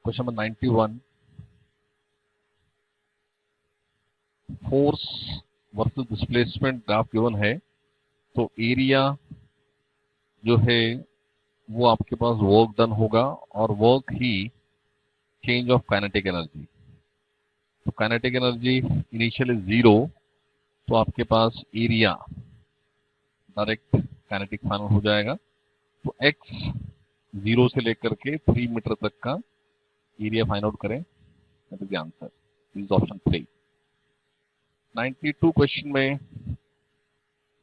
Question number 91, force versus displacement graph given है। तो area जो है वो आपके पास वर्क डन होगा और work he change of kinetic energy. तो काइनेटिक एनर्जी इनिशियली 0, तो आपके पास एरिया डायरेक्ट काइनेटिक फाइनल हो जाएगा। तो x 0 से लेकर के 3 मीटर तक का एरिया फाइंड आउट करें। That is the answer, this is option 3। 92 question में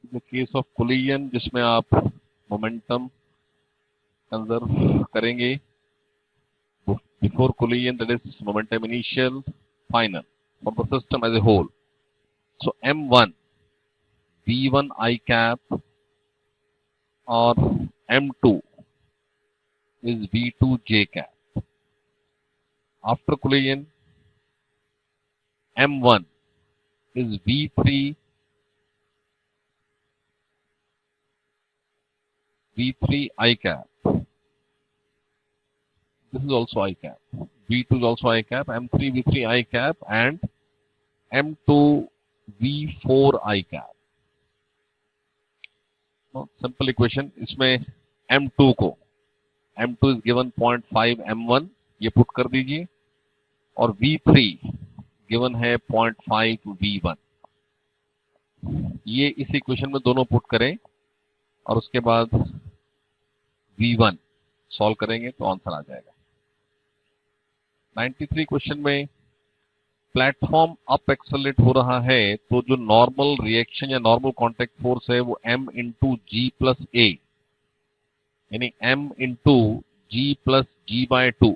द केस ऑफ कोलिजन, जिसमें आप मोमेंटम कंजर्व करेंगे before collision, that is momentum initial final for the system as a whole. So m1 v1 I cap और m2 is v2 j cap. After collision, m1 is v3 I cap. This is also I cap. v2 is also I cap. m3 v3 I cap and m2 v4 I cap. Simple equation, इसमें m2 को m2 is given 0.5 m1 ये put कर दीजिए और v3 given है 0.5 v1। ये इस equation में दोनों पुट करें और उसके बाद v1 सॉल्व करेंगे तो आंसर आ जाएगा। 93 क्वेश्चन में प्लेटफॉर्म अप एक्सेलरेट हो रहा है, तो जो नॉर्मल रिएक्शन या नॉर्मल कांटेक्ट फोर्स है वो m into g plus a, यानी m into g plus g by 2,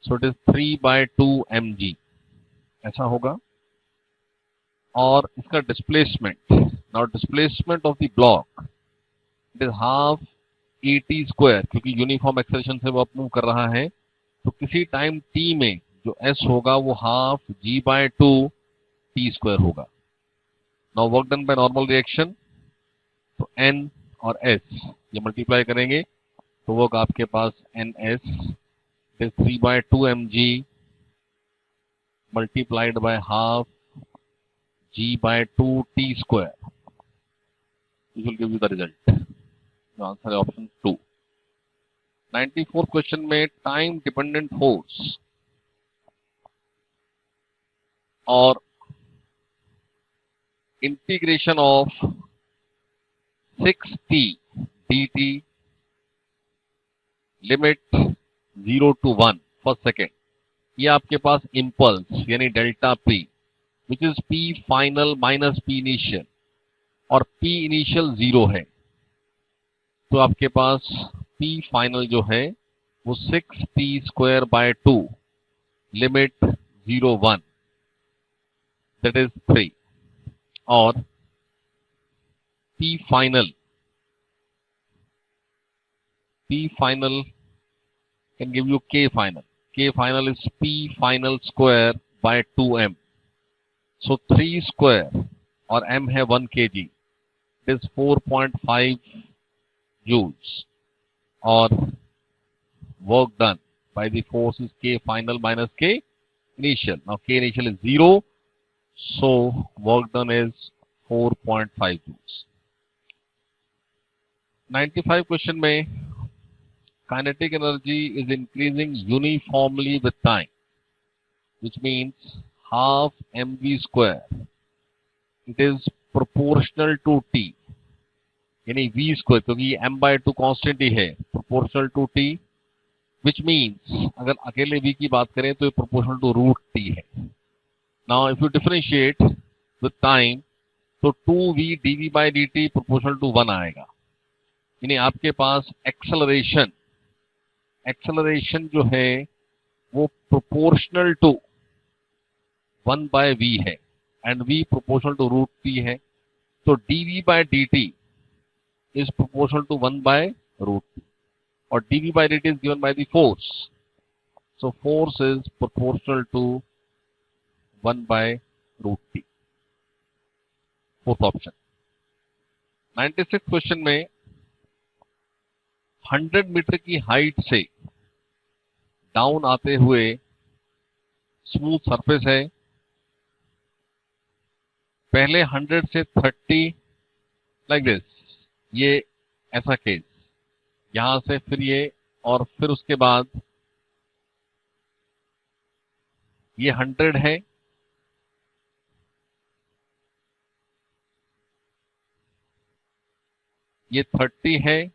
so it is 3/2 mg ऐसा होगा। और इसका displacement, now displacement of the block it is half at square, क्योंकि uniform acceleration से वो अप मूव कर रहा है, तो किसी टाइम t में जो s होगा वो हाफ g/2 t स्क्वायर होगा। Now work done by normal reaction, तो n और s ये मल्टीप्लाई करेंगे तो वर्क आपके पास ns is 3/2 mg multiplied by half g/2 t square. This will give you the result. The answer is option 2. 94 question में time dependent force और integration of 6t dt limit 0 to 1 first second, ये आपके पास impulse यानी delta p which is p final minus p initial, और p initial 0 है, तो आपके पास p final जो है वो 6t square by 2 limit 0 1 that is 3, और p final can give you k final. K final is p final square by 2m. So 3 square और m है 1 kg. It is 4.5 joules. और work done by the force is k final minus k initial. Now k initial is 0. So work done is 4.5 joules. 95 question में kinetic energy is increasing uniformly with time, which means half mv square. It is proportional to t, यानी v square, क्योंकि m/2 constant ही है, proportional to t, which means अगर अकेले v की बात करें तो ये proportional to root t है। Now if you differentiate with time, तो 2v dv by dt proportional to 1 आएगा, यानी आपके पास एक्सेलरेशन जो है वो प्रोपोर्शनल टू 1/v है and v proportional to root t है, तो dv by dt is proportional to 1/रूट t, और dv by dt is given by the force, so force is proportional to 1/रूट t। Fourth option. 96 क्वेश्चन में 100 metre की height से down आते हुए स्मूथ सरफेस है, पहले 100 से 30 लाइक दिस, ये ऐसा केस, यहां से फिर ये, और फिर उसके बाद ये 100 है, ये 30 है,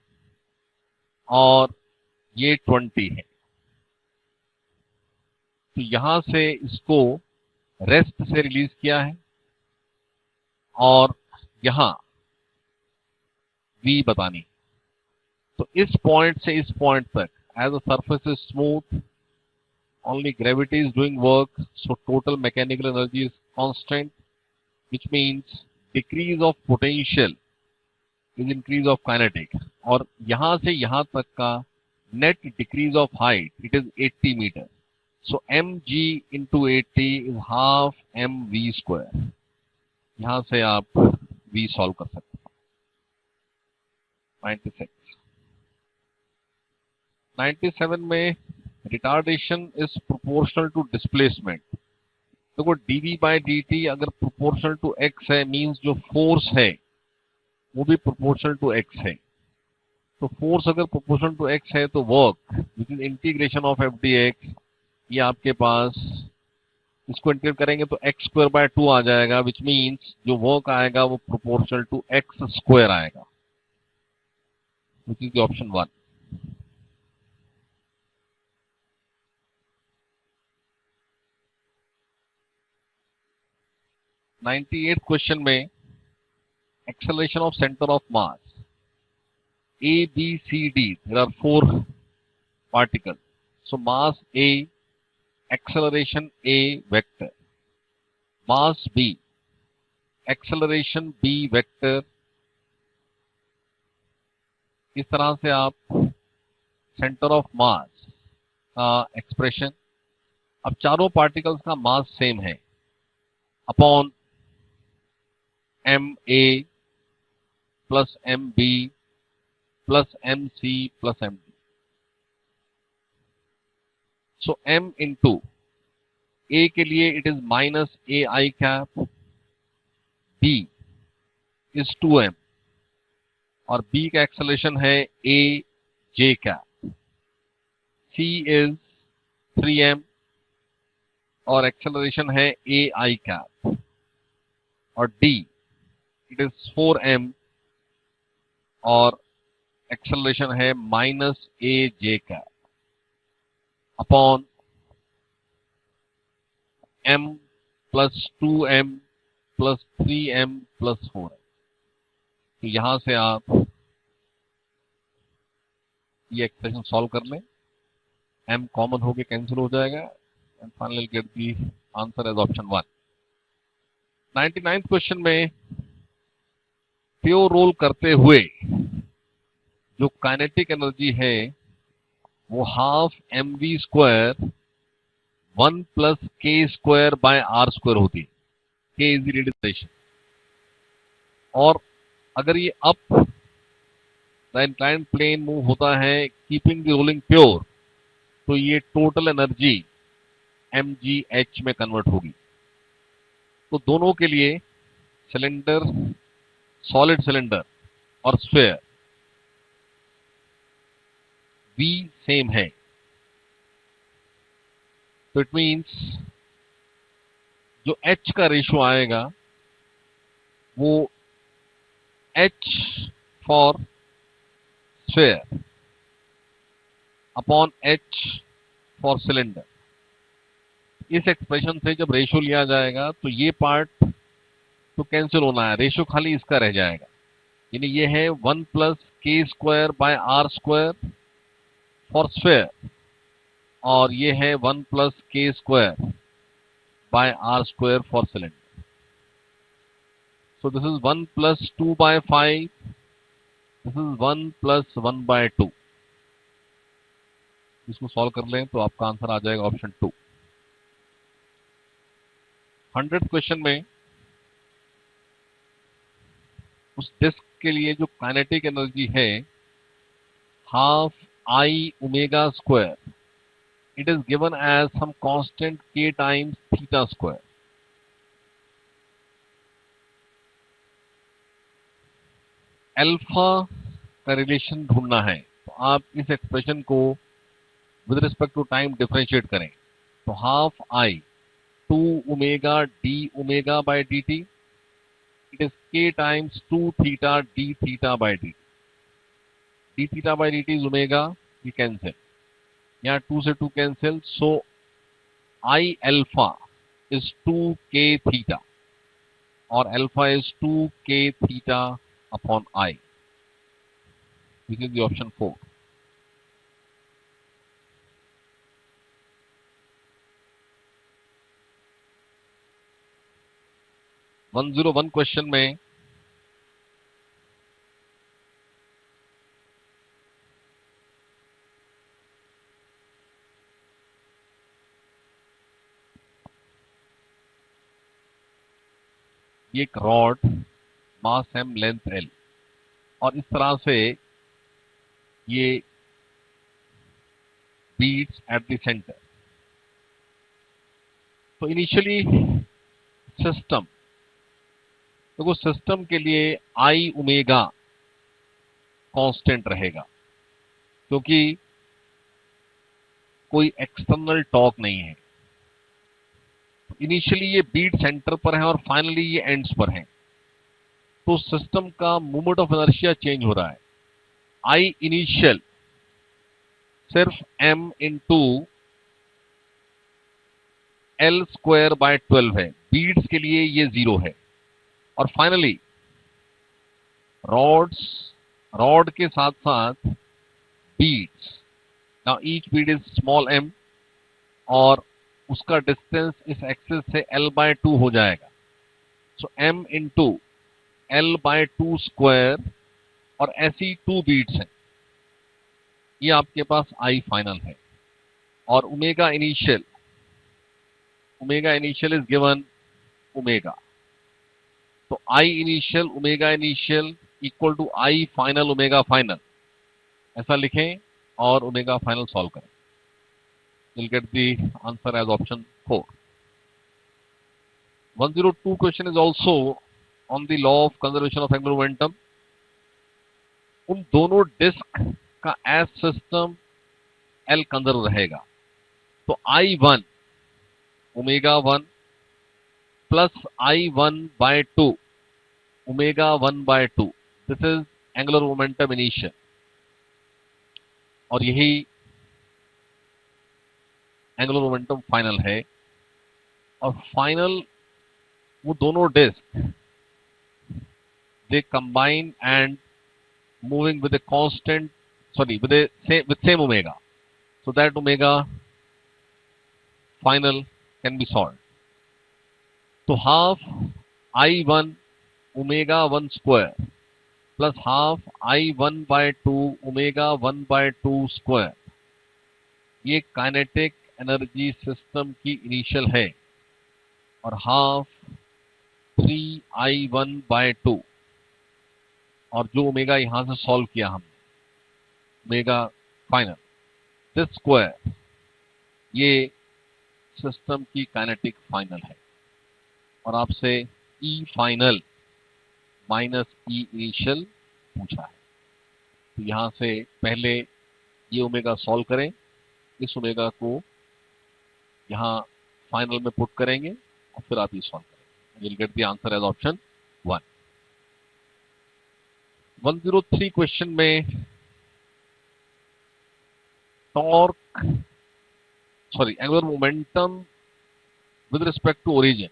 और ये 20 है। तो यहां से इसको रेस्ट से रिलीज किया है, और यहां V बतानी। तो इस पॉइंट से इस पॉइंट तक, as the surface is smooth, only gravity is doing work, so total mechanical energy is constant, which means decrease of potential is increase of kinetic, और यहां से यहां तक का net decrease of height, it is 80 meter, so mg into 80 is half mv square। यहां से आप v solve कर सकते हैं। 97 में retardation is proportional to displacement. देखो dv बाय dt अगर प्रोपोर्शनल टू x है, मींस जो फोर्स है वो भी प्रोपोर्शनल टू x है। तो फोर्स अगर प्रोपोर्शनल टू x है तो work which is integration of F D x, ये आपके पास, इसको इंटीग्रेट करेंगे तो x स्क्वायर बाय 2 आ जाएगा, विच मींस जो वर्क आएगा वो प्रोपोर्शनल टू x स्क्वायर आएगा, which is the option 1। Question में acceleration of center of mass A, B, C, D, there are 4 particles, so mass A, acceleration A vector, mass B, acceleration B vector। इस तरह से आप centre of मास का expression, अब चारों particles का mass same है, upon ma plus mb plus mc plus md, so m into a के लिए it is minus a i cap, b is 2m, और b का एक्सेलरेशन है a j cap, c is 3m और acceleration है a i cap, और d it is 4m और acceleration है minus a j cap, upon m plus 2m plus 3m plus 4m। तो यहां से आप ये एक्सप्रेशन सॉल्व कर लें, m कॉमन होके कैंसिल हो जाएगा, and finally get the answer as option 1। 99 question में प्योर रोल करते हुए जो काइनेटिक एनर्जी है वो half m v square 1 plus k square by r square होती है, के इज रेडिएशन। और अगर ये up the inclined plane move होता है कीपिंग द रोलिंग प्योर, तो ये total energy m g h में कन्वर्ट होगी। तो दोनों के लिए, सिलेंडर, सॉलिड सिलेंडर और स्फीयर, V सेम है, तो इट मींस जो H का रेशियो आएगा वो H for sphere upon H for cylinder. इस एक्सप्रेशन से जब रेशियो लिया जाएगा तो ये पार्ट तो कैंसिल होना है, रेशियो खाली इसका रह जाएगा, यानी ये है 1 plus k square by r square for sphere, और ये है 1 plus k square by r square for cylinder. So this is 1 plus 2 by 5, this is 1 plus 1 by 2। इसको सॉल्व कर लें तो आपका आंसर आ जाएगा ऑप्शन 2। 100 क्वेश्चन में उस डिस्क के लिए जो काइनेटिक एनर्जी है half I omega square it is given as some constant k times theta square. Alpha का रिलेशन ढूंढना है, तो आप इस एक्सप्रेशन को with respect to time differentiate करें। तो half I 2 omega d omega by d t, it is k times 2 theta d theta by d t. D theta by d t is omega, ये cancel, यहाँ 2 से 2 cancel, so I alpha is 2k theta और alpha is 2k theta upon I. This is the option 4। One 101 question में ये एक rod, मास m, length l, और इस तरह से ये बीट्स एट द सेंटर। तो इनिशियली सिस्टम, देखो सिस्टम के लिए आई ओमेगा कांस्टेंट रहेगा क्योंकि कोई एक्सटर्नल टॉर्क नहीं है। इनिशियली ये बीट सेंटर पर है और फाइनली ये एंड्स पर है, तो सिस्टम का मोमेंट ऑफ इनर्शिया चेंज हो रहा है। आई इनिशियल सिर्फ m into L square by 12 है, बीट्स के लिए ये 0 है। और फाइनली रॉड के साथ साथ beads, now each bead is small m और उसका डिस्टेंस इस एक्सिस से l बाय 2 हो जाएगा। सो m into L by 2 square, और ऐसी 2 बीट्स हैं, ये आपके पास आई फाइनल है। और omega initial is given omega, तो I initial omega initial equal to I final omega final, ऐसा लिखें और ओमेगा फाइनल सॉल्व करें। You'll get the answer as option 4. 102 question is also on the law of conservation of angular momentum. उन दोनों disc का as system L conserve रहेगा, तो I1 omega 1 plus I1 by 2 omega 1 by 2, this is angular momentum initial, और यही angular momentum final है। और final वो दोनों disc they combine and moving with constant, sorry with same omega, so that omega final can be solve. तो half I1 omega 1 square plus half I1 by 2 omega 1 by 2 square, ये kinetic energy system की initial है। और half 3I1 bye 2, और जो omega यहां से solve किया हमने, ओमेगा फाइनल, दिस स्क्वायर, ये सिस्टम की काइनेटिक फाइनल है। और आपसे ई फाइनल माइनस ई इनिशियल पूछा है, तो यहां से पहले ये ओमेगा सॉल्व करें, इस ओमेगा को यहाँ फाइनल में पुट करेंगे और फिर आप ये सॉल्व करेंगे। You'll get the answer as option 1. 103 question में torque, sorry angular momentum with respect to origin,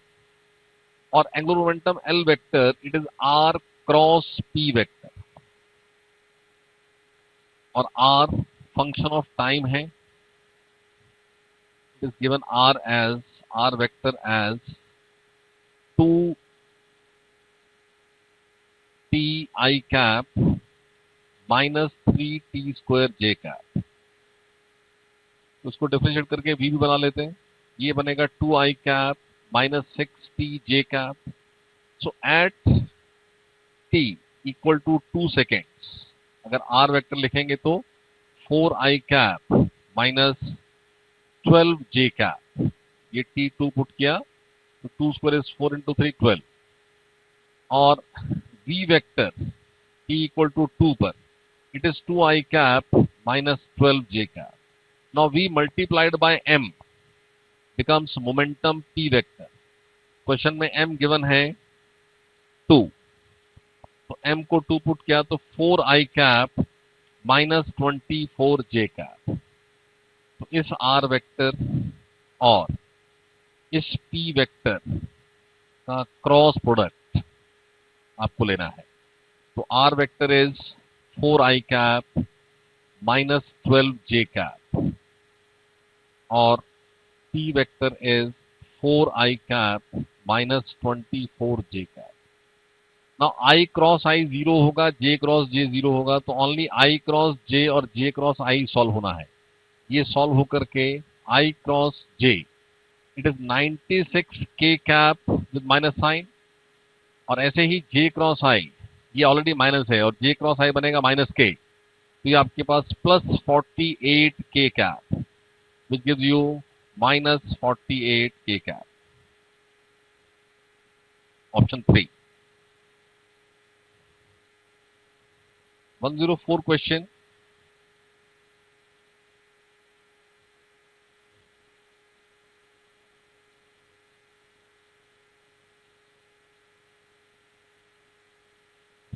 और angular momentum L vector, it is R cross P vector, और R फंक्शन ऑफ टाइम है। is given R vector as 2 t I cap minus 3 t square j cap। तो उसको differentiate करके v भी बना लेते हैं, ये बनेगा 2 I cap minus 6 t j cap। So at t equal to 2 seconds अगर R वेक्टर लिखेंगे तो 4 I cap minus 12 j cap, ये T2 पुट किया तो 2 स्क्वायर इज 4 इंटू 3 12, और V vector T equal to 2 पर it is 2 I cap minus 12 j cap. Now V multiplied by M becomes momentum P vector. Question में M given है 2, तो M को 2 put किया तो 4 I cap minus 24 j cap. तो इस R vector और इस P वेक्टर का क्रॉस प्रोडक्ट आपको लेना है। तो R vector is 4 I cap minus 12 j cap और P vector is 4 I cap minus 24 j cap. Now I cross I 0 होगा, J क्रॉस J 0 होगा, तो ओनली I क्रॉस J और J क्रॉस I सॉल्व होना है। ये solve होकर के I cross J it is 96 K cap with minus sign, और ऐसे ही J क्रॉस I ये ऑलरेडी माइनस है और J क्रॉस I बनेगा माइनस K, तो ये आपके पास plus 48 K cap which gives you minus 48 K cap. Option 3. 104 question.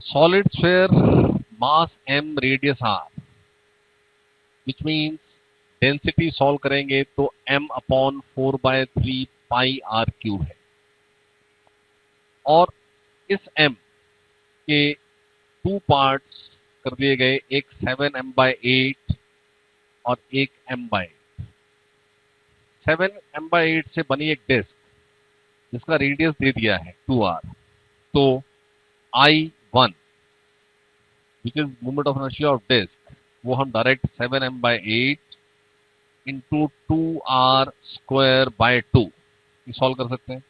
Solid sphere, mass M, radius R, which means density solve करेंगे तो m upon 4/3 pi r cube है, और इस m के 2 पार्ट्स कर दिए गए, एक 7m/8 और एक m/8। 7m/8 से बनी एक डिस्क जिसका रेडियस दे दिया है 2r, तो I1 which is moment of inertia of disc, वो हम direct 7m/8 into 2r square by 2 solve कर सकते हैं।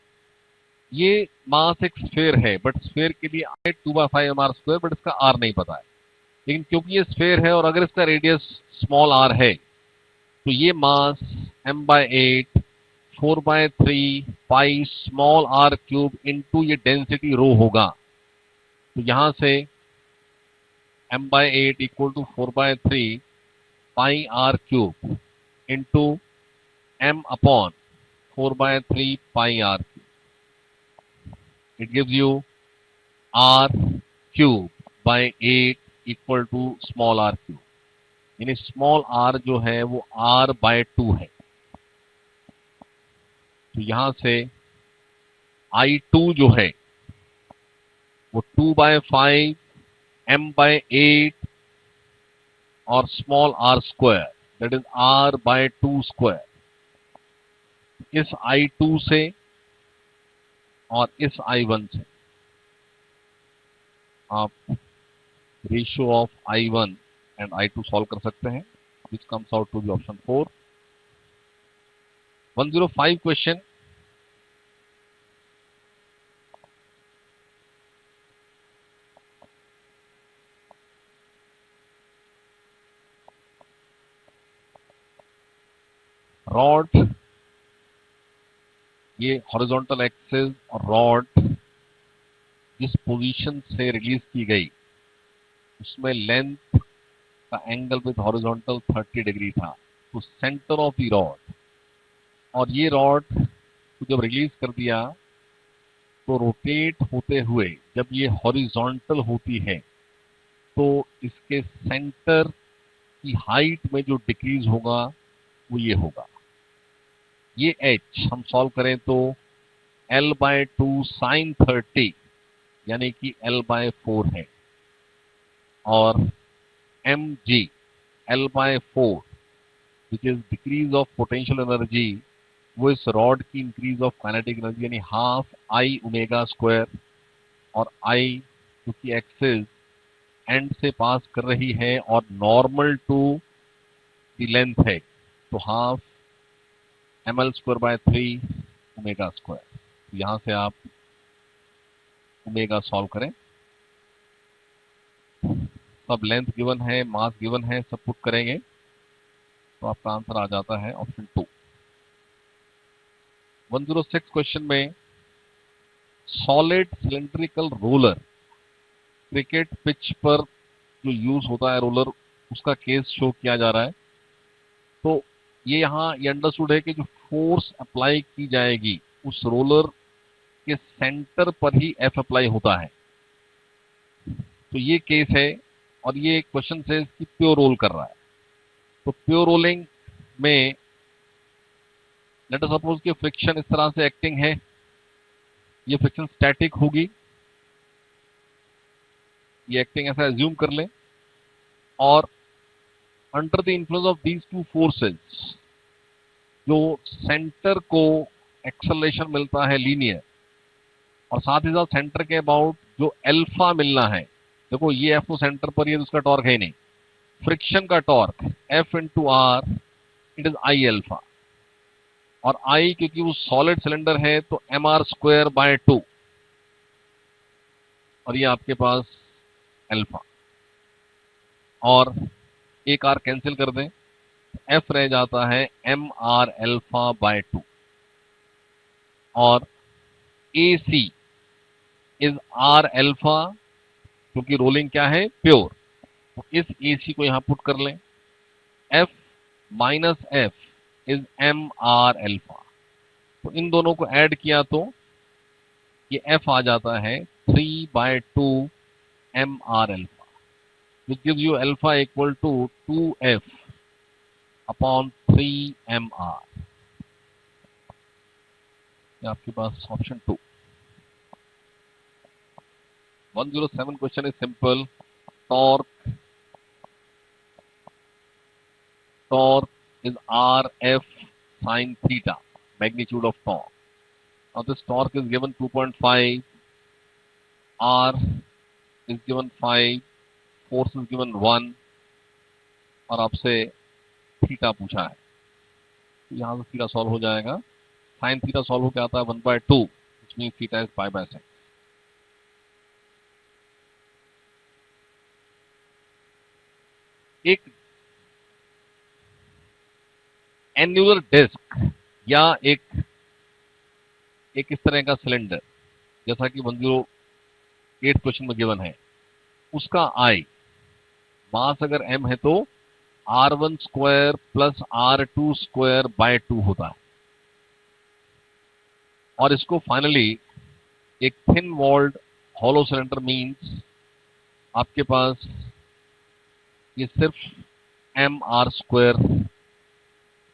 ये मास एक स्फेयर है, बट स्फेयर के लिए आई 2/5 mr स्क्वायर, बट इसका r नहीं पता है। लेकिन क्योंकि ये स्फेयर है और अगर इसका रेडियस स्मॉल r है, तो ये mass m/8 4/3 pi small r cube into ये डेंसिटी रो होगा। तो यहां से m/8 equal to 4/3 pi r cube into m upon 4/3 pi r cube, it gives you r cube by 8 equal to small r cube, यानी small r जो है वो r/2 है। तो यहां से I2 जो है वो 2/5 m/8 और small r square, that is r/2 square. इस I2 से और इस I1 से आप ratio of I1 and I2 solve कर सकते हैं, which comes out to be option 4। 105 question. Rod, ये हॉरिजॉन्टल एक्सिस और रॉड जिस पोजीशन से रिलीज की गई उसमें लेंथ का एंगल विद हॉरिजॉन्टल 30 डिग्री था, तो सेंटर ऑफ द रॉड, और ये रॉड को जब रिलीज कर दिया तो रोटेट होते हुए जब ये हॉरिजॉन्टल होती है तो इसके सेंटर की हाइट में जो डिक्रीज होगा वो ये होगा। ये h हम सॉल्व करें तो L/2 sin 30 यानी कि L/4 है, और mg L/4 which is decrease of potential energy, वो इस रॉड की इंक्रीज ऑफ काइनेटिक एनर्जी यानी हाफ I ओमेगा स्क्वायर, और I क्योंकि एक्सिस एंड से पास कर रही है और नॉर्मल टू द लेंथ है, तो हाफ ml²/3 ओमेगा स्क्वायर। तो यहां से आप ओमेगा सॉल्व करें, सब लेंथ गिवन है, मास गिवन है, सब पुट करेंगे तो आपका आंसर आ जाता है ऑप्शन 2। 106 क्वेश्चन में solid cylindrical roller, cricket pitch पर जो यूज होता है रोलर, उसका केस शो किया जा रहा है। तो ये यहाँ ये अंडरस्टूड है कि जो फोर्स अप्लाई की जाएगी उस रोलर के सेंटर पर ही एफ अप्लाई होता है। तो ये केस है और ये क्वेश्चन से कि प्योर रोल कर रहा है। तो प्योर रोलिंग में लेट अस सपोज कि फ्रिक्शन इस तरह से एक्टिंग है, ये फ्रिक्शन स्टैटिक होगी, ये एक्टिंग ऐसा एज्यूम कर लें, और under the influence of these two forces जो सेंटर को एक्सेलरेशन मिलता है लीनियर, और साथ ही साथ सेंटर के अबाउट जो अल्फा मिलना है, देखो ये एफ तो सेंटर पर ही है तो उसका टॉर्क है ही नहीं, फ्रिक्शन का torque f into r it is I alpha, और आई क्योंकि वो सॉलिड सिलेंडर है तो एम आर स्क्वायर बाय 2, और ये आपके पास अल्फा, और एक आर कैंसिल कर दें, एफ रह जाता है एम आर अल्फा बाय 2, और ए सी इज आर अल्फा, क्योंकि रोलिंग क्या है प्योर, तो इस ए सी को यहां पुट कर लें, f minus f is m r alpha, तो इन दोनों को ऐड किया तो ये एफ आ जाता है 3/2 m r alpha, which gives you alpha equal to 2f upon 3 m r. आपके पास option 2। 107 question is simple. Torque is RF sin theta, magnitude of torque. Now this torque is given 2.5, R is given 5, force is given 1, और आपसे theta पूछा है, तो यहाँ से theta solve हो जाएगा। साइन थीटा सॉल्व होकर आता है 1/2, which means थीटा is π/6। एक एन्युलर डिस्क या एक इस तरह का सिलेंडर, जैसा कि 108 क्वेश्चन में गिवन है, उसका आई मास अगर m है तो r1 square plus r2 square by 2 होता है, और इसको फाइनली एक thin walled hollow cylinder means आपके पास ये सिर्फ mr स्क्वायर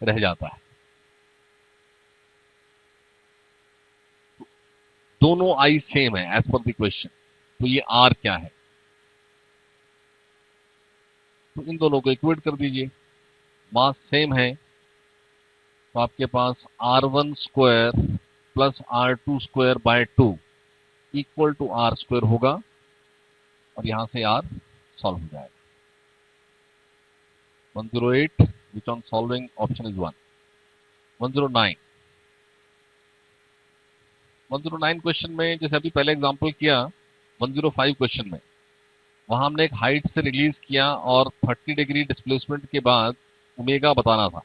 रह जाता है। दोनों आई सेम है एज पर द क्वेश्चन, तो ये आर क्या है, तो इन दोनों को इक्वेट कर दीजिए, मास सेम है तो आपके पास r1 square plus r2 square by 2 equal to r square होगा, और यहां से r सॉल्व हो जाएगा। 108 which on solving option is 1। 109 question में जैसे अभी पहले एग्जांपल किया 105 क्वेश्चन में, वहां हमने एक हाइट से रिलीज किया और 30 डिग्री डिस्प्लेसमेंट के बाद ओमेगा बताना था।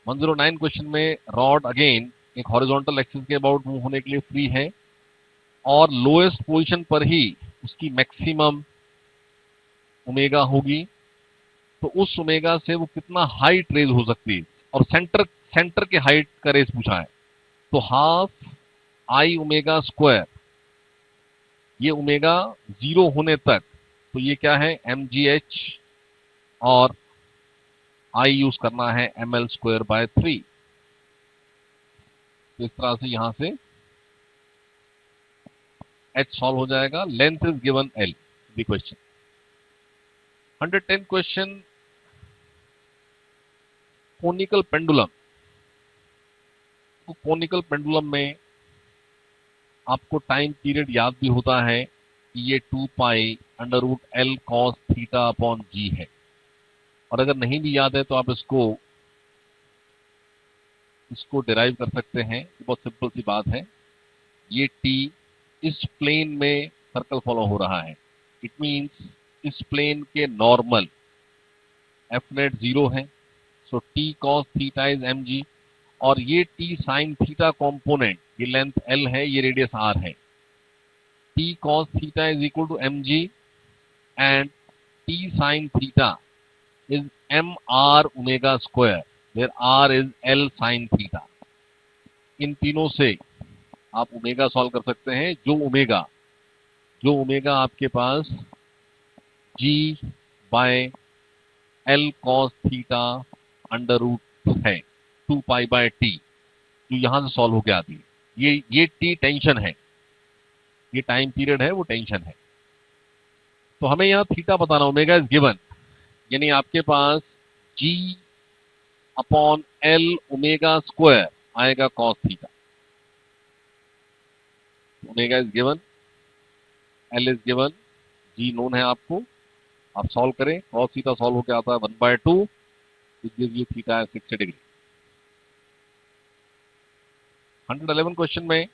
109 क्वेश्चन में रॉड अगेन एक हॉरिजॉन्टल एक्सिस के अबाउट मूव होने के लिए फ्री है, और लोएस्ट पोजीशन पर ही उसकी मैक्सिमम ओमेगा होगी, तो उस ओमेगा से वो कितना हाइट रेज हो सकती है, और सेंटर के हाइट का रेज पूछा है, तो हाफ आई ओमेगा स्क्वायर, ये ओमेगा 0 होने तक, तो ये क्या है mgh, और आई यूज करना है ml स्क्वायर बाय 3। तो इस तरह से यहां से h सॉल्व हो जाएगा। Length is given l the question. 110 question conical pendulum. तो कोनिकल पेंडुलम में आपको टाइम पीरियड याद भी होता है कि ये 2 under root l cos theta upon g है, और अगर नहीं भी याद है तो आप इसको डिराइव कर सकते हैं। बहुत सिंपल सी बात है, ये टी इस प्लेन में सर्कल फॉलो हो रहा है, इट मींस इस प्लेन के नॉर्मल एफ नेट 0 है, so t cos theta is m g, और ये टी साइन थीटा कॉम्पोनेंट, ये लेंथ एल है, ये रेडियस आर है। T cos theta is equal to m g and t sine theta is m r omega square, where r is l sine theta. इन तीनों से आप omega solve कर सकते हैं। जो ओमेगा आपके पास g by l cos theta under root है 2 पाई बाय टी, जो यहां से सॉल्व होके आती है। ये टी टेंशन है, ये टाइम पीरियड है, वो टेंशन है। तो हमें यहाँ थीटा बताना, ओमेगा इज गिवन, यानी आपके पास g upon l omega square आएगा cos theta. Omega is given, l is given, g known है आपको, आप सॉल्व करें, कॉस थीटा सॉल्व होकर आता है 1/2, it gives you theta 60 degree. 111 question में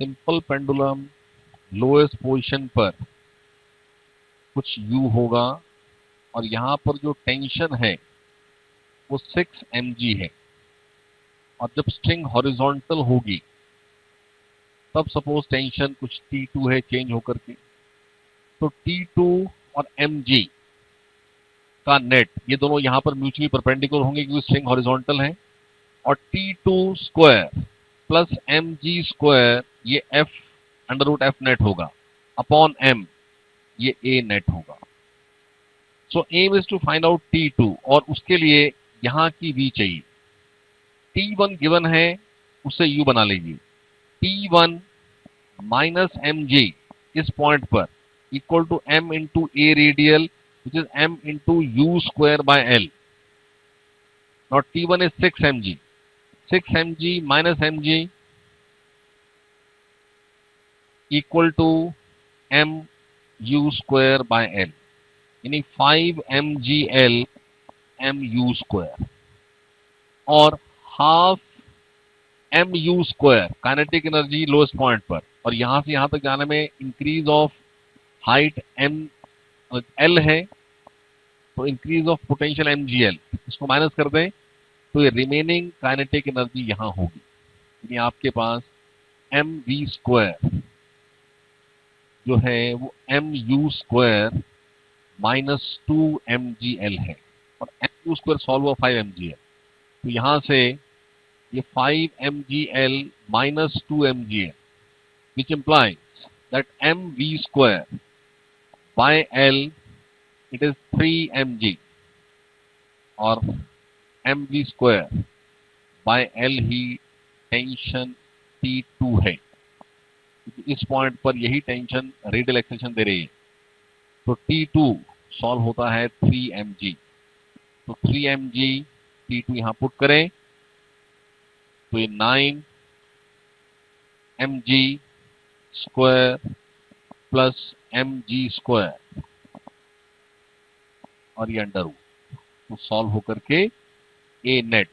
सिंपल पेंडुलम लोएस्ट पोजीशन पर कुछ u होगा और यहां पर जो टेंशन है वो 6 mg है, और जब स्ट्रिंग हॉरिजॉन्टल होगी तब सपोज टेंशन कुछ T2 है चेंज होकर के, तो T2 और mg का नेट, ये दोनों यहां पर म्यूचुअली परपेंडिकुलर होंगे क्योंकि स्ट्रिंग हॉरिजॉन्टल है, और T2 square plus mg square ये f under root f net होगा अपॉन m, ये a नेट होगा। So m is to find out T2, और उसके लिए यहां की v चाहिए। T1 गिवन है, उससे u बना लीजिए। T1 माइनस mg इस पॉइंट पर equal to m into a radial which is m into u square by l. Not T1 is 6 mg, 6 mg minus mg equal to m u square by l, यानी 5 mgl mu square, और half mu square kinetic energy lowest point पर, और यहां से यहां तक जाने में increase of height m l है, तो इंक्रीज ऑफ पोटेंशियल mgl, इसको माइनस कर दें तो ये रिमेनिंग काइनेटिक एनर्जी यहां होगी, यानी आपके पास mv स्क्वायर जो है वो mu स्क्वायर माइनस 2 mgl है, और mu स्क्वायर सॉल्व हुआ 5 mgl, तो यहां से ये 5 mgl minus 2 mgl, which implies that mv square by L it is 3 mg, और mv square by L he tension T2 है, क्योंकि इस पॉइंट पर यही टेंशन रेडियल एक्सेशन दे रही है। तो T2 सॉल्व होता है 3 mg, तो 3 mg T2 यहां पुट करें तो ये 9 mg square plus mg square और ये अंडर रूट, तो सॉल्व होकर के ए नेट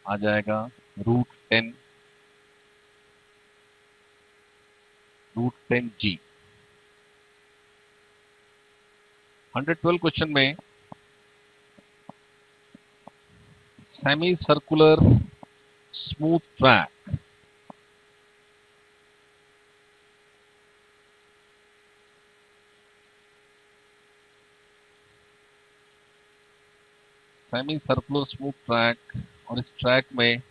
आ जाएगा √10g। 112 क्वेश्चन में semi circular smooth track, semi circular smooth track, और इस ट्रैक में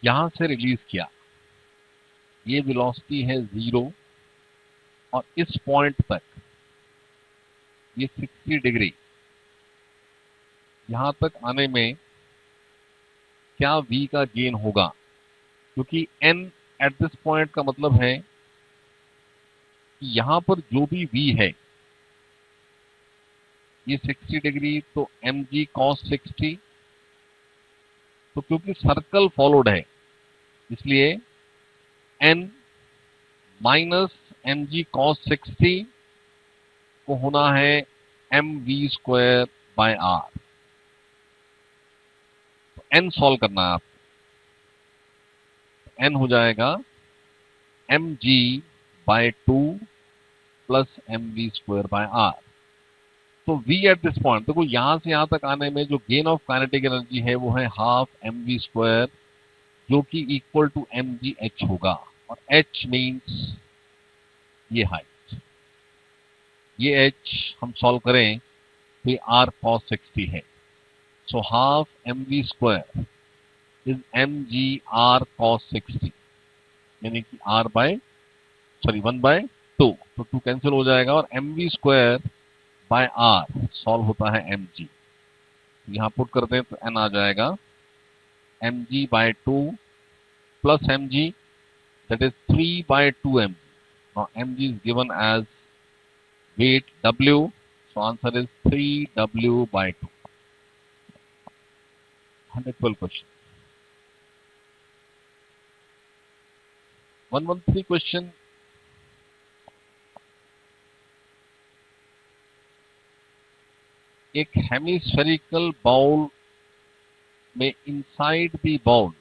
यहां से रिलीज किया, ये वेलोसिटी है 0, और इस पॉइंट तक ये 60 डिग्री, यहां तक आने में क्या v का गेन होगा, क्योंकि n एट दिस पॉइंट का मतलब है कि यहां पर जो भी v है ये 60 डिग्री, तो mg cos 60 तो क्योंकि सर्कल फॉलोड है इसलिए n minus m g cos 60 को होना है m v square by r. तो n सॉल्व करना है आपको, n हो जाएगा m g by 2 plus m v square by r. तो v एट दिस पॉइंट, देखो यहां से यहां तक आने में जो गेन ऑफ काइनेटिक एनर्जी है वो है हाफ एम वी स्क्वायर, जो कि equal to m g h होगा। और h मीन्स ये हाइट, ये h हम सॉल्व करें तो ये r cos 60 है। So half m v square is m g r cos 60, यानी कि r बाय 1/2, तो 2 कैंसिल हो जाएगा और m v square by r solve होता है एम जी। यहाँ पुट करते हैं तो n आ जाएगा m g by 2 plus m g, that is 3/2 mg. Now mg is given as weight W, so answer is 3W/2. 112 question. 113 question. एक hemispherical bowl में inside the bowl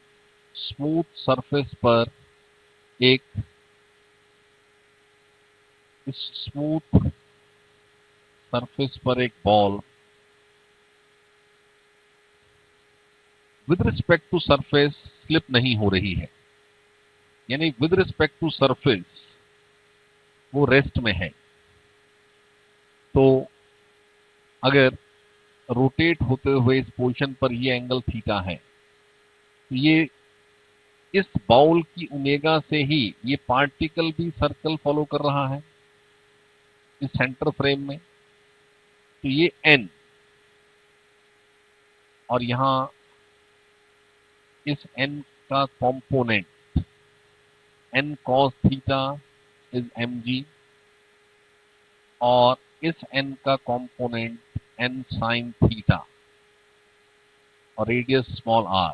smooth surface पर एक smooth surface पर एक ball with respect to surface slip नहीं हो रही है, यानी विद रिस्पेक्ट टू सरफेस वो रेस्ट में है। तो अगर रोटेट होते हुए इस पोजीशन पर ये एंगल थीटा है, तो ये इस बाउल की ओमेगा से ही ये पार्टिकल भी सर्कल फॉलो कर रहा है इस सेंटर फ्रेम में। तो ये n, और यहां इस n का component n cos theta is mg, और इस n का कंपोनेंट n sin थीटा, और रेडियस स्मॉल r।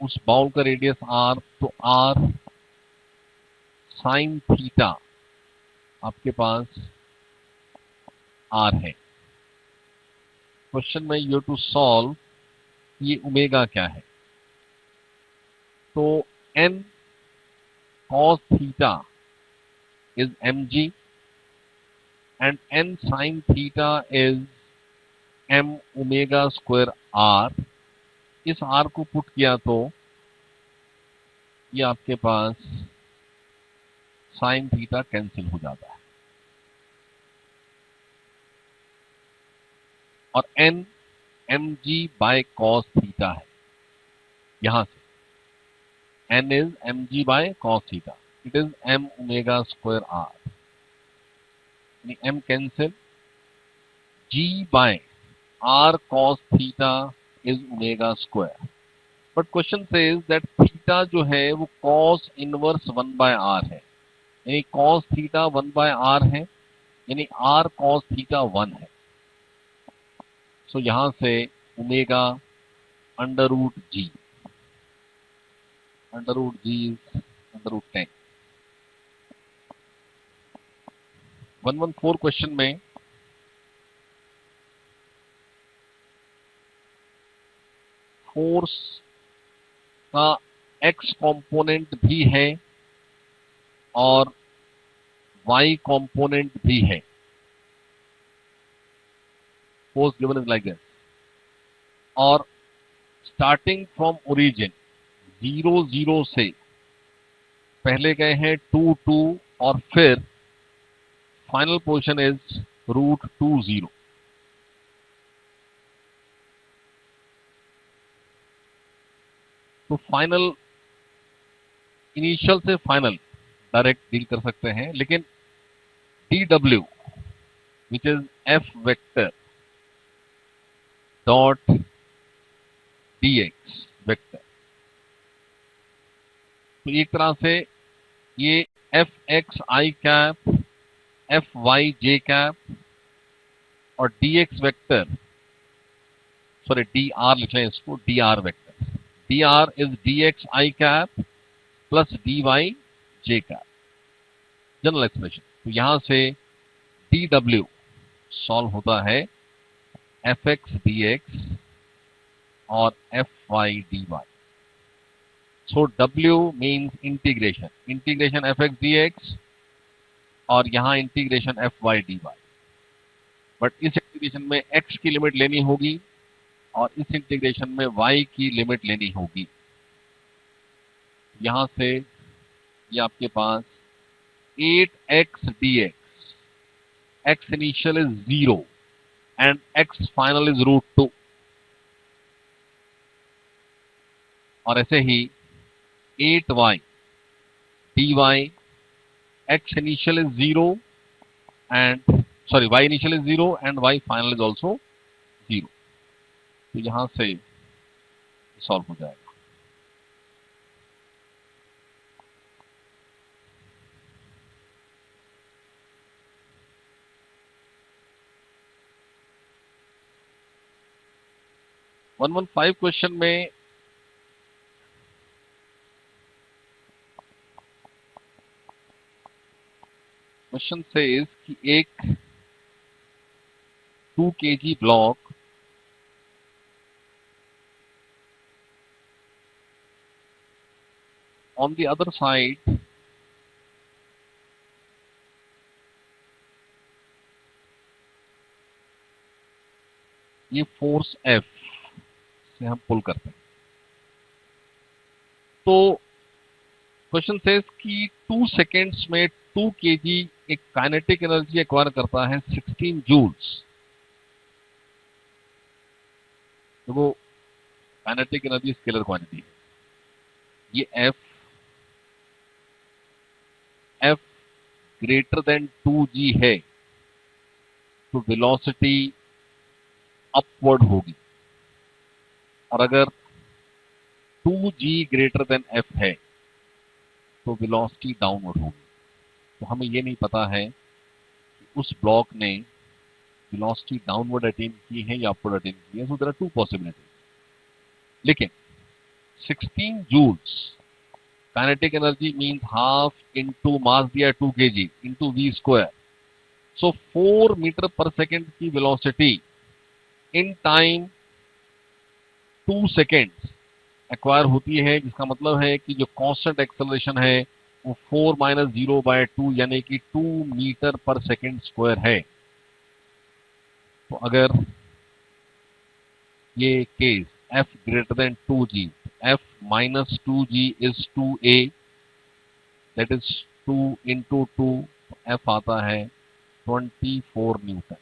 उस बाउल का रेडियस r, तो r sin थीटा आपके पास r है। क्वेश्चन में यू टू सॉल्व ये ओमेगा क्या है, तो n cos theta is mg and n sin theta is m omega square r। इस r को पुट किया तो ये आपके पास sin थीटा कैंसिल हो जाता है, और n mg बाय cos थीटा है। यहां से n इज mg बाय cos theta, it is m omega square r, m cancel, g by r cos theta is omega square. But question says that theta जो है वो cos इनवर्स 1/r है, यानी cos theta 1/r है, यानी r cos theta 1 है। सो यहां से ओमेगा √g इज √10। 114 क्वेश्चन में फोर्स का x कंपोनेंट भी है और y कंपोनेंट भी है। Force given is like this, और स्टार्टिंग फ्रॉम ओरिजिन 0 0 से पहले गए हैं 2 2, और फिर फाइनल पोजीशन इज √20। तो फाइनल, इनिशियल से फाइनल डायरेक्ट डील कर सकते हैं, लेकिन dw which is f vector dot dx vector, तो एक तरह से ये fx i cap fy j cap और dx vector sorry d r लिख लें इसको, d r vector, d r is d x i cap plus d y j cap, general expression. तो यहां से डी डब्ल्यू सॉल्व होता है एफ एक्स डी एक्स और f y d y. So डब्ल्यू means integration, integration f x d x और यहां integration f y d y. But इस इंटीग्रेशन में x की लिमिट लेनी होगी और इस इंटीग्रेशन में y की लिमिट लेनी होगी। यहां से ये आपके पास 8x dx, x initial is 0 and x final is √2, और ऐसे ही 8y dy, x initial is 0 and sorry y initial is 0 and y final is also 0। तो यहां से सॉल्व हो जाएगा। वन 115 क्वेश्चन में क्वेश्चन सेज कि एक 2 kg block on the other side ये फोर्स F से हम पुल करते हैं। तो क्वेश्चन सेज कि 2 सेकेंड्स में 2 kg एक काइनेटिक एनर्जी एक्वायर करता है 16 जूल्स। देखो काइनेटिक एनर्जी स्केलर क्वांटिटी है, ये F ग्रेटर देन 2g है तो वेलोसिटी अपवर्ड होगी, और अगर 2g ग्रेटर देन F है तो वेलोसिटी डाउनवर्ड होगी। तो हमें ये नहीं पता है कि उस ब्लॉक ने वेलोसिटी डाउनवर्ड अटेन की है या अपवर्ड अटेन की है। सो देयर आर 2 पॉसिबिलिटीज, लेकिन 16 joules kinetic energy means half into mass दिया 2 kg into v square. So 4 metre पर सेकेंड की velocity in time 2 seconds acquire होती है, जिसका मतलब है कि जो कांस्टेंट एक्सेलरेशन है वो 4 माइनस 0/2 यानी कि 2 मीटर पर सेकेंड स्क्वायर है। तो अगर ये case F greater than 2g, F minus 2g is 2a, that is 2 into 2, F आता है 24 न्यूटन।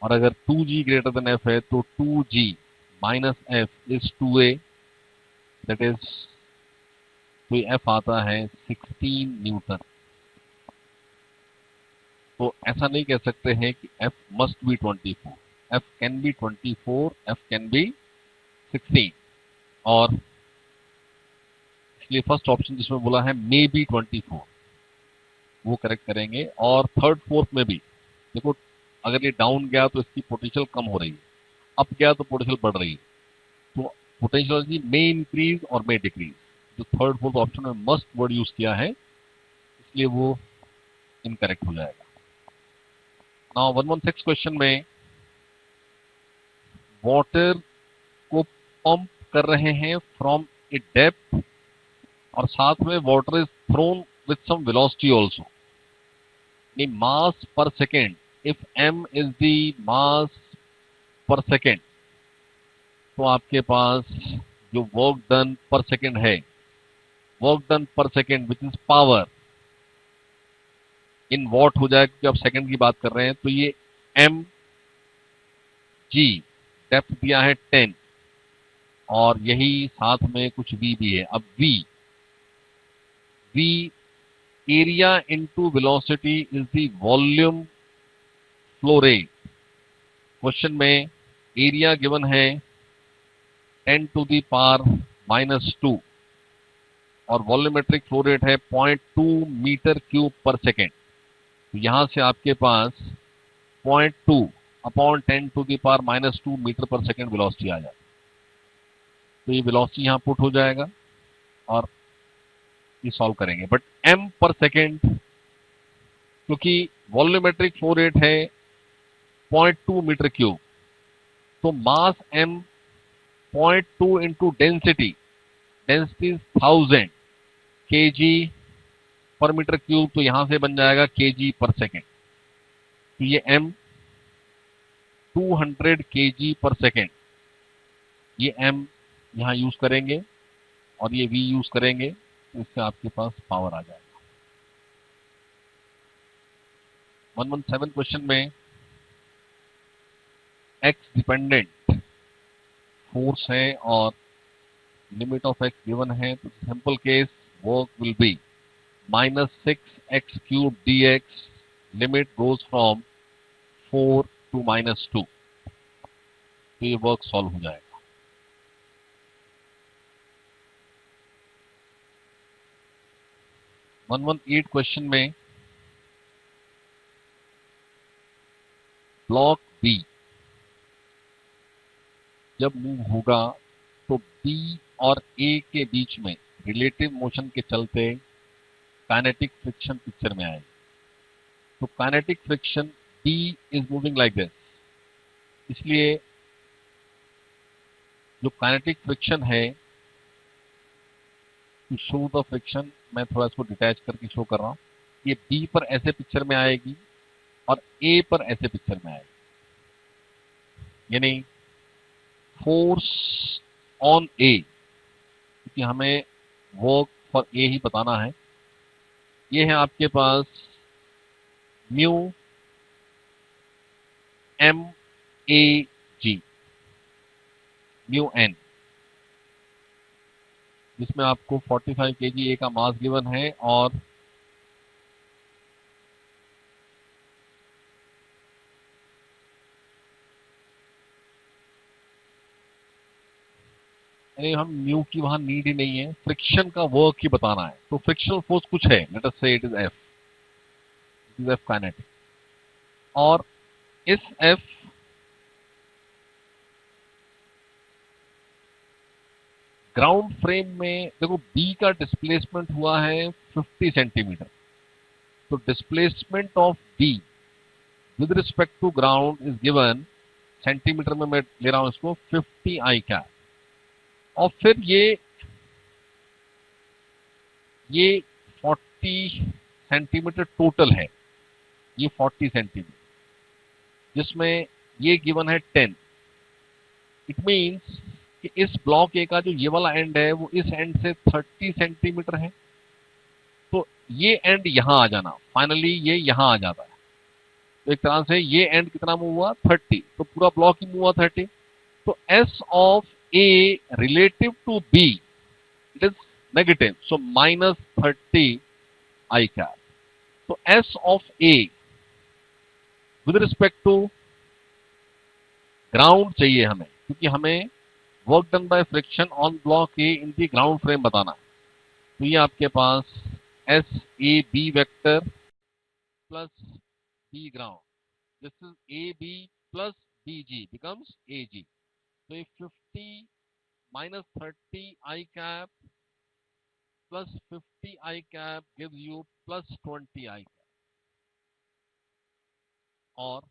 और अगर 2g ग्रेटर देन F है तो 2g minus F is 2a, that is तो F आता है 16 न्यूटन। तो ऐसा नहीं कह सकते हैं कि F must be 24, F can be 24, F can be 16, और इसलिए फर्स्ट ऑप्शन जिसमें बोला है मे बी 24 वो करेक्ट करेंगे। और थर्ड फोर्थ में भी देखो, अगर ये डाउन गया तो इसकी पोटेंशियल कम हो रही है, अप गया तो पोटेंशियल बढ़ रही है, तो पोटेंशियल एनर्जी मे इंक्रीज और मे डिक्रीज। जो थर्ड फोर्थ ऑप्शन में मस्ट वर्ड यूज किया है इसलिए वो इनकरेक्ट हो जाएगा। नाउ 116 क्वेश्चन में वाटर को पंप कर रहे हैं फ्रॉम ए डेप्थ और साथ में water is thrown with some velocity also. Mass per second, if m is the mass per second तो आपके पास जो वर्क डन पर सेकेंड है, work done per second which is power in what हो जाएगा, क्योंकि आप सेकेंड की बात कर रहे हैं। तो ये m g डेप्थ दिया है 10 और यही साथ में कुछ v भी है। अब v area into velocity is the volume flow rate. Question में एरिया गिवन है 10 टू द पावर -2 और वॉल्यूमेट्रिक फ्लो रेट है 0.2 मीटर क्यूब पर सेकेंड। तो यहां से आपके पास 0.2 अपॉन 10⁻⁻² मीटर पर सेकेंड वेलोसिटी आ जाए। तो ये वेलोसिटी यहाँ पुट हो जाएगा और ये सॉल्व करेंगे। बट m पर सेकेंड, क्योंकि वॉल्यूमेट्रिक फ्लो रेट है 0.2 मीटर क्यूब, तो मास m 0.2 into density, density 1000 kg पर मीटर क्यूब, तो यहां से बन जाएगा kg पर सेकेंड। तो ये m 200 kg पर सेकेंड, ये m यहां यूज करेंगे और ये v यूज करेंगे, तो इससे आपके पास पावर आ जाएगा। 117 क्वेश्चन में x डिपेंडेंट फोर्स है और लिमिट ऑफ x गिवन है, तो simple case work will be -6x³ dx, limit goes from 4 to -2। तो ये वर्क सॉल्व हो जाएगा। 118 क्वेश्चन में ब्लॉक बी जब मूव होगा तो बी और ए के बीच में रिलेटिव मोशन के चलते काइनेटिक फ्रिक्शन पिक्चर में आएगी। तो kinetic friction B is moving like this, इसलिए जो काइनेटिक फ्रिक्शन है, टू शो द फ्रिक्शन, मैं थोड़ा इसको डिटैच करके शो कर रहा हूं। ये बी पर ऐसे पिक्चर में आएगी और ए पर ऐसे पिक्चर में आएगी, यानी फोर्स ऑन ए, क्योंकि हमें वर्क फॉर ए ही बताना है। ये है आपके पास mu M A G, mu N, जिसमें आपको 45 kg ए का मास गिवन है और अरे हम म्यू की वहां नीड ही नहीं है, फ्रिक्शन का वर्क ही बताना है। तो फ्रिक्शनल फोर्स कुछ है, लेट अस से it is F, it is F kinetic, और इस एफ ग्राउंड फ्रेम में देखो बी का डिस्प्लेसमेंट हुआ है 50 सेंटीमीटर, तो displacement of B with respect to ground is given, centimetre में मैं ले रहा हूं इसको 50 आई कैप, और फिर ये 40 सेंटीमीटर टोटल है, ये 40 सेंटीमीटर, जिसमें ये गिवन है 10। इट मीन्स कि इस ब्लॉक ए का जो ये वाला एंड है वो इस एंड से 30 सेंटीमीटर है, तो ये एंड यहां आ जाना, फाइनली ये यहां आ जाता है। तो एक तरह से ये एंड कितना मूव हुआ 30, तो पूरा ब्लॉक ही मूव हुआ 30। तो S of A relative to B it is negative, so -30 I cap. तो S of A with respect to ground चाहिए हमें, क्योंकि हमें work done by friction on block A in the ground frame बताना है। तो ये आपके पास S A B vector plus B ground, this is A B plus B G becomes A G. तो ये 50 -30 I cap plus 50 I cap gives you +20 I cap, और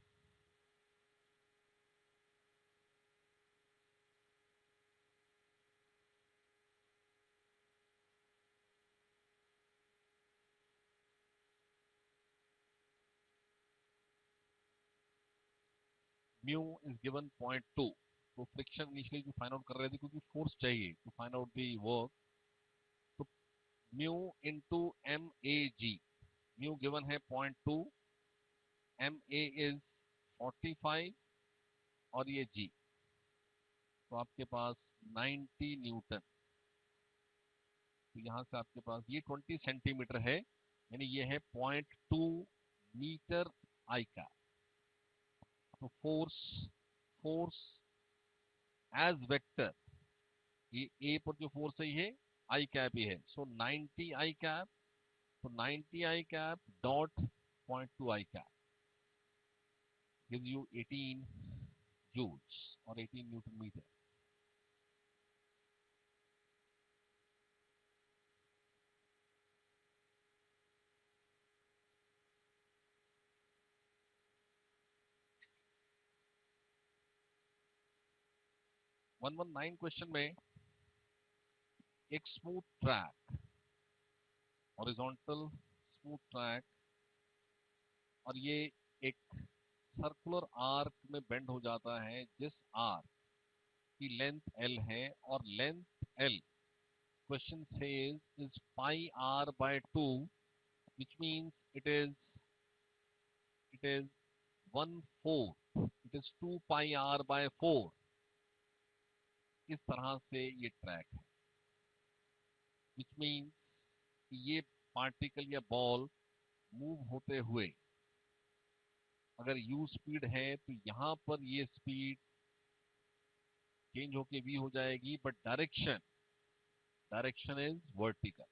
mu is given 0.2। तो फ्रिक्शन इनिशियली जो find out कर रहे थे, क्योंकि force चाहिए to find out the work, तो mu into M A G, mu given है 0.2, एम ए इज 45 और ये जी, तो आपके पास 90 न्यूटन। तो यहां से आपके पास ये 20 सेंटीमीटर है, यानी ये है 0.2 मीटर आई का। तो फोर्स फोर्स एज वेक्टर, ये ए पर जो फोर्स है ये आई कैप ही है, सो 90 आई कैप, तो 90 I cap dot 0.2 I cap, gives you 18 joules or 18 Newton meter. One 119 question में एक smooth track, horizontal smooth track, और ये एक सर्कुलर आर्क में बेंड हो जाता है, जिस आर्क की लेंथ L है, और length L question says is pi r by 2, which means it is 1/4, it is 2 pi r by 4. इस तरह से ये ट्रैक है, विच मीन्स ये पार्टिकल या बॉल मूव होते हुए अगर u स्पीड है तो यहां पर ये स्पीड चेंज होके v हो जाएगी, बट डायरेक्शन इज वर्टिकल,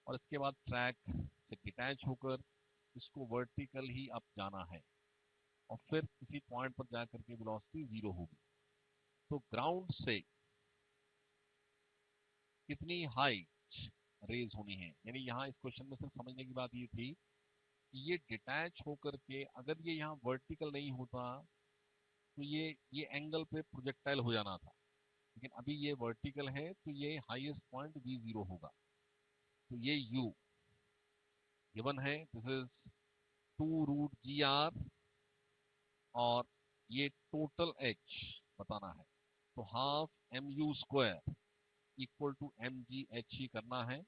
और इसके बाद ट्रैक से डिटैच होकर इसको वर्टिकल ही अप जाना है, और फिर किसी पॉइंट पर जाकर के वेलोसिटी 0 होगी। तो ग्राउंड से कितनी हाइट रेज होनी है, यानी यहाँ इस क्वेश्चन में सिर्फ समझने की बात ये थी कि ये डिटैच होकर के अगर ये यहाँ वर्टिकल नहीं होता तो ये एंगल पे प्रोजेक्टाइल हो जाना था, लेकिन अभी ये वर्टिकल है तो ये हाईएस्ट पॉइंट v0 होगा। तो ये u गिवन है, दिस इज 2√gr, और ये टोटल h बताना है, तो half mu² equal to mgh ही करना है,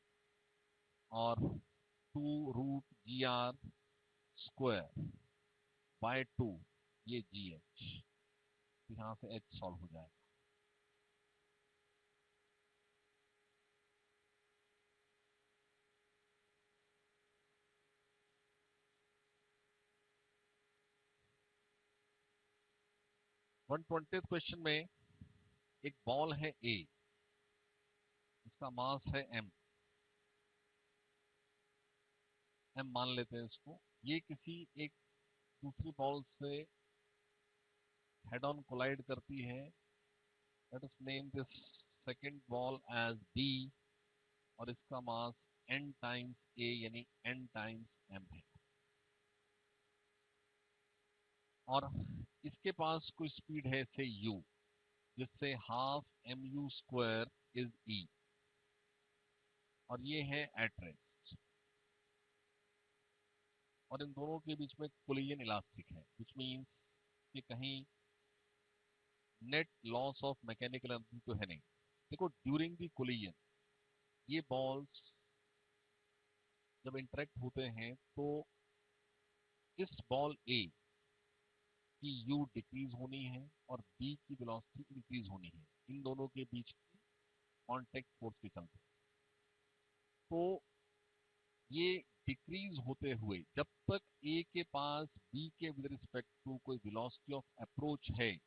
और 2√gr² बाय 2 ये gh, यहां से h सॉल्व हो जाएगा। वन 20th क्वेश्चन में एक बॉल है A, इसका मास है m मान लेते हैं इसको। ये किसी एक दूसरी बॉल से हेड ऑन कोलाइड करती है, let us name this second ball as B, और इसका मास n टाइम्स A यानी n टाइम्स m है, और इसके पास कोई स्पीड है से u, जिससे हाफ mu² इज E, और ये है एट रेस्ट, और इन दोनों के बीच में कोलिजन इलास्टिक है, विच मीन्स कि कहीं net loss of mechanical energy तो है नहीं। देखो, ड्यूरिंग द कोलिजन ये बॉल्स जब इंटरेक्ट होते हैं तो इस बॉल A की u डिक्रीज होनी है और B की वेलोसिटी इंक्रीज होनी है, इन दोनों के बीच की कॉन्टेक्ट फोर्स के चलते। तो ये डिक्रीज होते हुए जब तक A के पास B के विद रिस्पेक्ट टू कोई वेलोसिटी ऑफ अप्रोच है,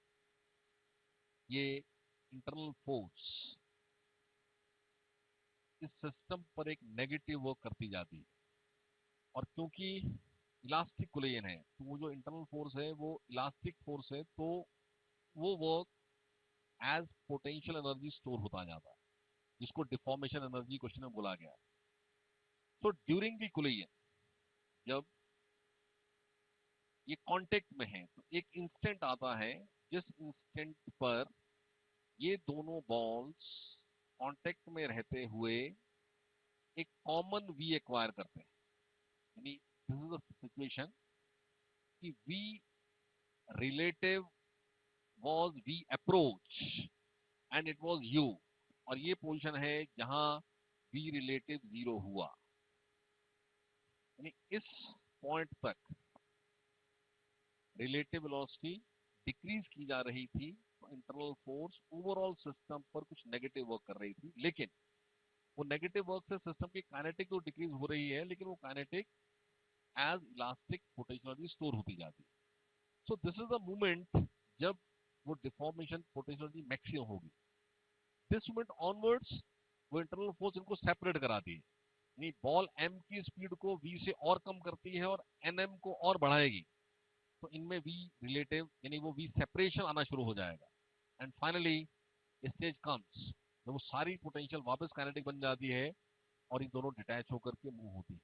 ये इंटरनल फोर्स इस सिस्टम पर एक नेगेटिव वर्क करती जाती है, और क्योंकि इलास्टिक कोलिजन है तो वो जो इंटरनल फोर्स है वो इलास्टिक फोर्स है, तो वो work as potential energy store होता जाता है, जिसको डिफॉर्मेशन एनर्जी क्वेश्चन में बोला गया है। तो ड्यूरिंग द कोलिजन जब ये कांटेक्ट में है तो एक इंस्टेंट आता है जिस इंस्टेंट पर ये दोनों बॉल्स कांटेक्ट में रहते हुए एक कॉमन वी एक्वायर करते हैं, यानी दिस इज द सिचुएशन कि v relative was v approach and it was u, और ये पोजीशन है जहां वी रिलेटिव 0 हुआ, यानी इस पॉइंट तक रिलेटिव वेलोसिटी डिक्रीज की जा रही थी, तो इंटरनल फोर्स ओवरऑल सिस्टम पर कुछ नेगेटिव वर्क कर रही थी, लेकिन वो नेगेटिव वर्क से सिस्टम की काइनेटिक तो डिक्रीज हो रही है, लेकिन वो kinetic as elastic potential energy store होती जाती है। So this is the movement जब वो डिफॉर्मेशन पोटेंशियल एनर्जी मैक्सिमम होगी, दिस मूवमेंट ऑनवर्ड्स वो इंटरनल फोर्स इनको सेपरेट कराती है, यानी बॉल m की स्पीड को v से और कम करती है और nm को और बढ़ाएगी, तो इनमें वी रिलेटिव यानी वो वी सेपरेशन आना शुरू हो जाएगा। एंड फाइनली स्टेज कम्स जब वो सारी पोटेंशियल वापस काइनेटिक बन जाती है और इन दोनों डिटैच होकर के मूव होती है।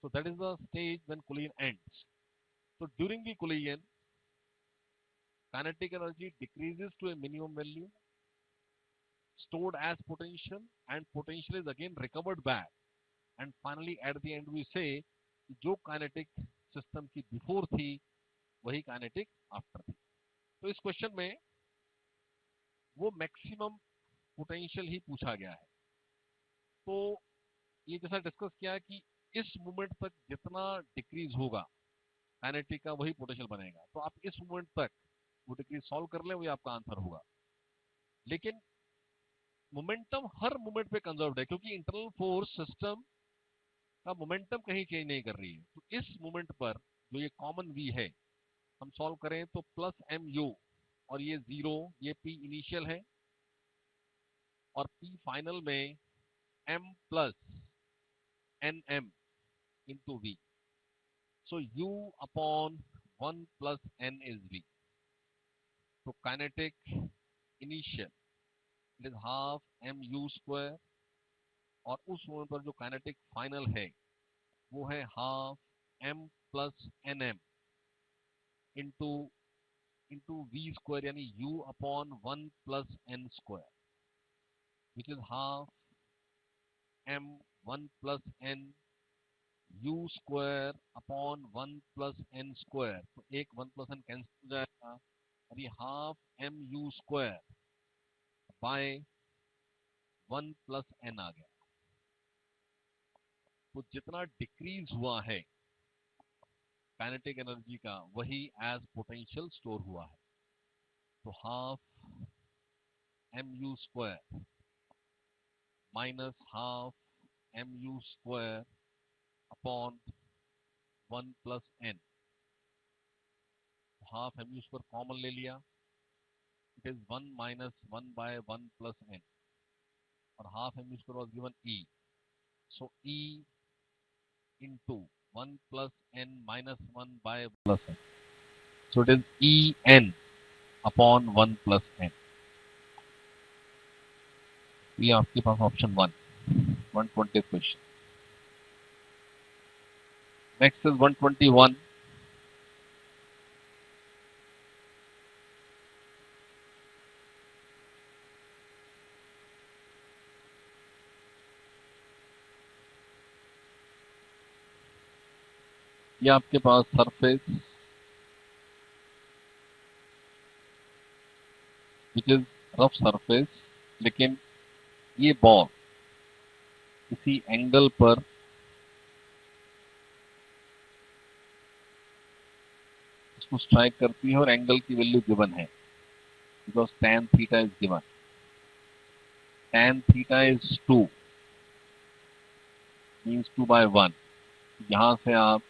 So that is the stage when collision ends. So during the collision, kinetic energy decreases to a minimum value, stored as potential, and potential is again recovered back. And finally, at the end, we say कि जो kinetic system की before थी वही kinetic after थी। तो इस question में वो मैक्सिमम पोटेंशियल ही पूछा गया है। तो ये जैसा डिस्कस किया कि इस मोमेंट तक जितना डिक्रीज होगा काइनेटिक का वही पोटेंशियल बनेगा। तो आप इस मोमेंट तक वो डिक्रीज सॉल्व कर ले वही आपका आंसर होगा। लेकिन मोमेंटम हर मोमेंट पे कंजर्व्ड है क्योंकि इंटरनल फोर्स सिस्टम का मोमेंटम कहीं चेंज नहीं कर रही है। तो इस मोमेंट पर जो ये कॉमन वी है हम सॉल्व करें तो प्लस एम यू और ये जीरो, ये पी इनिशियल है और पी फाइनल में m plus n m into v. So u upon 1 plus n is v. So kinetic initial it is half mu square और उस मोमेंट पर जो काइनेटिक फाइनल है वो है half m plus n m into v square यानी u upon 1 plus n square which is half m 1 plus n u square upon 1 plus n square. तो एक 1 प्लस एन कैंसिल हो जाएगा और ये half M U square by 1 plus N आ गया। तो जितना डिक्रीज हुआ है काइनेटिक एनर्जी का वही एज पोटेंशियल स्टोर हुआ है। तो half M U square minus half M U square upon 1 plus N. Half M U square common ले लिया, it is 1 minus 1 by 1 plus N और half M U square was given E. So E into 1 plus n minus 1 by plus n. So it is En upon 1 plus n. ये आपके पास option 1 120th question. Next is 121। ये आपके पास surface which is rough surface, लेकिन ये ball किसी angle पर इसको स्ट्राइक करती है और एंगल की वैल्यू गिवन है because tan theta is given. tan theta is 2 means 2 by 1। यहां से आप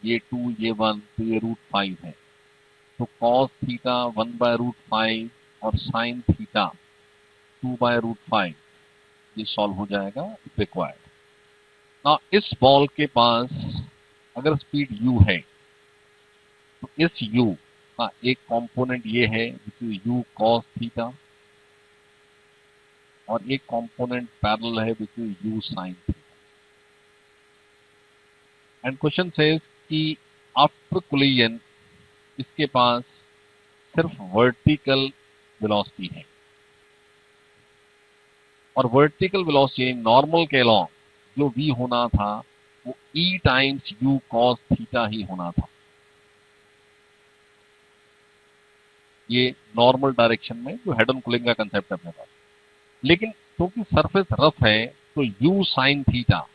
ये 2 ये 1 तो ये √5 है। तो cos थीटा 1 by √5 और sin थीटा 2 by √5 ये सॉल्व हो जाएगा इफ रिक्वायर्ड। ना इस बॉल के पास अगर स्पीड u है तो इस u का एक कंपोनेंट ये है u cos थीटा और एक कंपोनेंट पैरेलल है u sin theta. And question says कि आफ्टर कोलिजन इसके पास सिर्फ वर्टिकल वेलोसिटी है और वर्टिकल वेलोसिटी नॉर्मल के अलॉन्ग जो v होना था वो e times u cos theta ही होना था। ये नॉर्मल डायरेक्शन में जो हेड ऑन कूलिंग का कंसेप्ट है अपने पास। लेकिन क्योंकि सरफेस रफ है तो u sin थीटा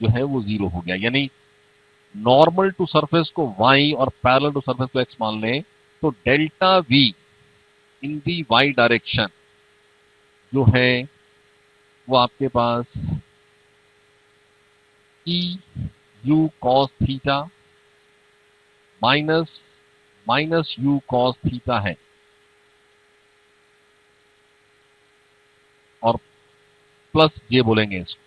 जो है वो 0 हो गया, यानी नॉर्मल टू सरफेस को y और पैरेलल टू सरफेस को x मान लें तो डेल्टा v इन दी y डायरेक्शन जो है वो आपके पास e u cos theta minus u cos theta है और प्लस j बोलेंगे इसको।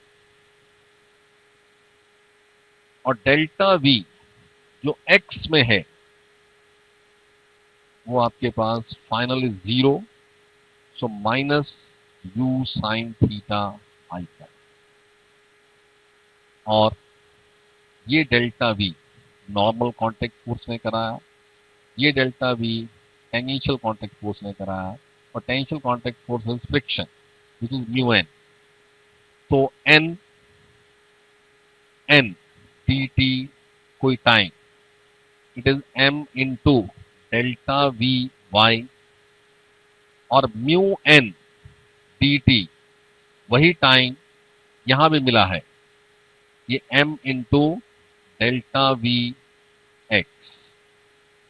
और डेल्टा v जो x में है वो आपके पास final is 0, so minus u sine theta I का। और ये delta v normal contact force ने कराया, ये delta v tangential contact force ने कराया, और tangential contact force is friction which is mu N. तो n n dt कोई time, it is m into delta v y, और म्यू n dt वही टाइम यहां भी मिला है, ये m into delta v x।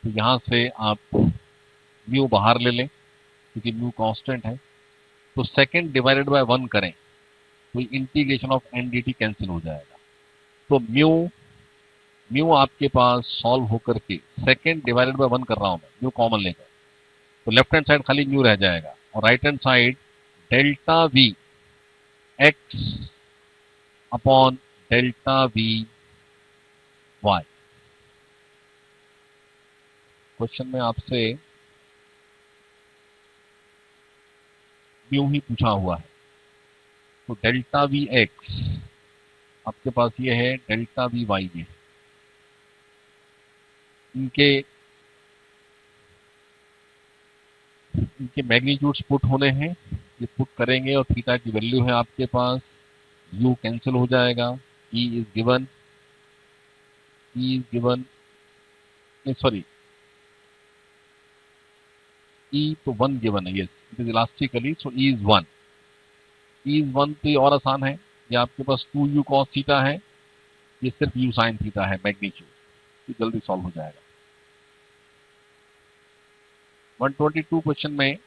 तो यहां से आप म्यू बाहर ले लें क्योंकि म्यू कांस्टेंट है, तो सेकेंड डिवाइडेड बाय 1 करें तो integration of n d t cancel हो जाएगा। तो म्यू म्यू आपके पास सॉल्व होकर के सेकेंड डिवाइडेड बाय 1 कर रहा हूं मैं, म्यू कॉमन लेकर, तो लेफ्ट हैंड साइड खाली म्यू रह जाएगा, और right hand side delta v x upon delta v y. Question में आपसे म्यू ही पूछा हुआ है, तो डेल्टा वी एक्स आपके पास ये है, डेल्टा वी वाई ये, इनके मैग्नीट्यूड्स पुट होने हैं, ये पुट करेंगे और थीटा की वैल्यू है आपके पास, u कैंसिल हो जाएगा, e is given, sorry e तो 1 गिवन है, yes it is elastically, so e is 1, तो ये और आसान है, ये आपके पास 2u cos थीटा है, ये सिर्फ u sin थीटा है मैग्नीट्यूड, तो जल्दी सॉल्व हो जाएगा। 122 क्वेश्चन में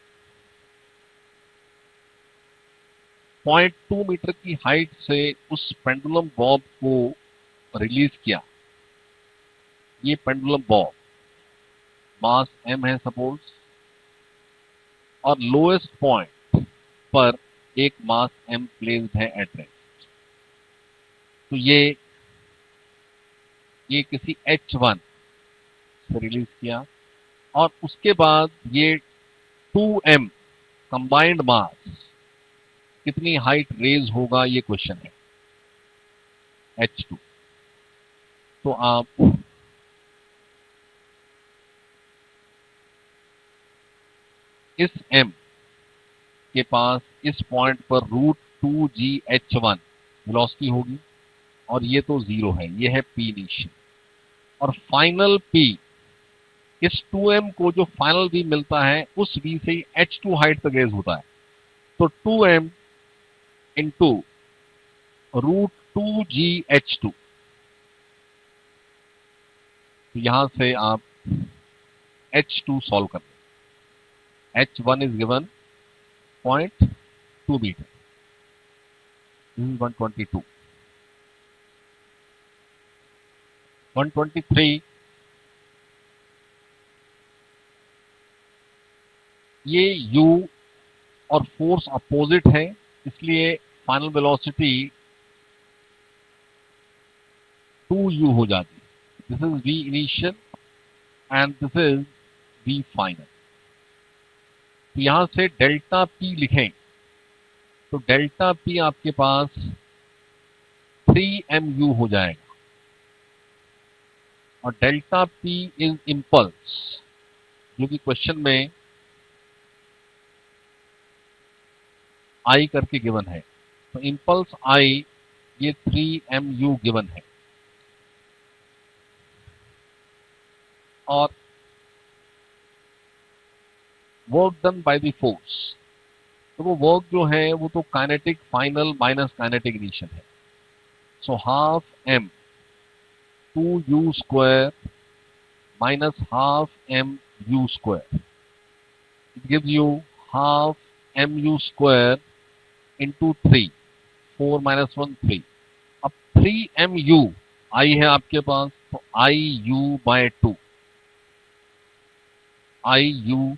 0.2 मीटर की हाइट से उस पेंडुलम बॉब को रिलीज किया। ये पेंडुलम बॉब मास m है सपोज, और लोएस्ट पॉइंट पर एक मास m प्लेस्ड है एट रेस्ट। तो ये किसी h1 से रिलीज किया, और उसके बाद ये 2m कंबाइंड मास कितनी हाइट रेज होगा, ये क्वेश्चन है, h2। तो आप इस m के पास इस पॉइंट पर √2gh1 वेलोसिटी होगी, और ये तो 0 है, ये है p इनिशियल, और फाइनल p इस 2m को जो फाइनल v मिलता है उस v से ही h2 हाइट तक रेज होता है, तो 2m इंटू √2gh2। तो यहां से आप h2 सॉल्व कर लें, h1 is given 0.2 metre, this is 122। 123, ये u और फोर्स अपोजिट है, इसलिए फाइनल वेलोसिटी 2u हो जाती है, this is v initial and this is v final. तो यहां से डेल्टा p लिखें, तो डेल्टा p आपके पास 3mu हो जाएगा, और डेल्टा p इज इंपल्स, जो कि क्वेश्चन में I करके गिवन है, तो इंपल्स I ये 3mu गिवन है, और work done by the force, तो वो वर्क जो है वो तो kinetic final minus kinetic initial है, so half m 2u square minus half mu square, it gives you half mu square into 3, 4 minus 1 3। अब 3mu I है आपके पास, तो IU बाय 2, IU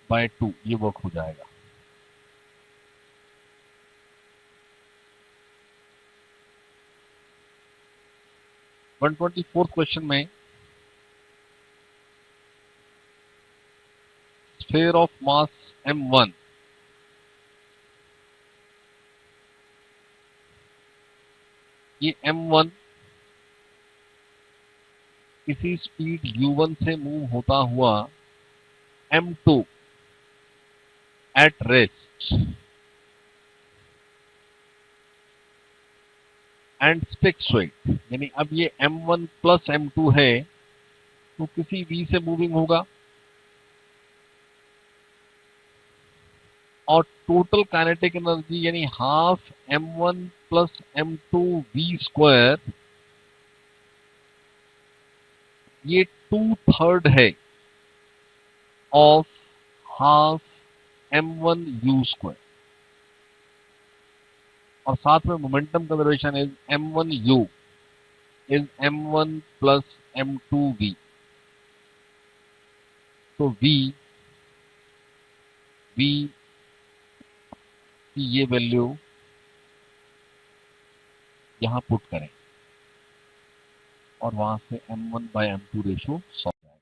बाय 2 ये वर्क हो जाएगा। वन 124 क्वेश्चन में sphere of mass m1 ये m1 किसी स्पीड u1 से मूव होता हुआ m2 at rest and sticks to it, यानी अब ये m1 प्लस m2 है तो किसी v से मूविंग होगा और टोटल काइनेटिक एनर्जी यानी half m1 plus m2 v square, ये 2/3 है of half m1 u square, और साथ में momentum conservation is m1 u is m1 plus m2 v। तो v की ये वैल्यू यहां पुट करें और वहां से m1/m2 रेशो सॉल्व जाएगा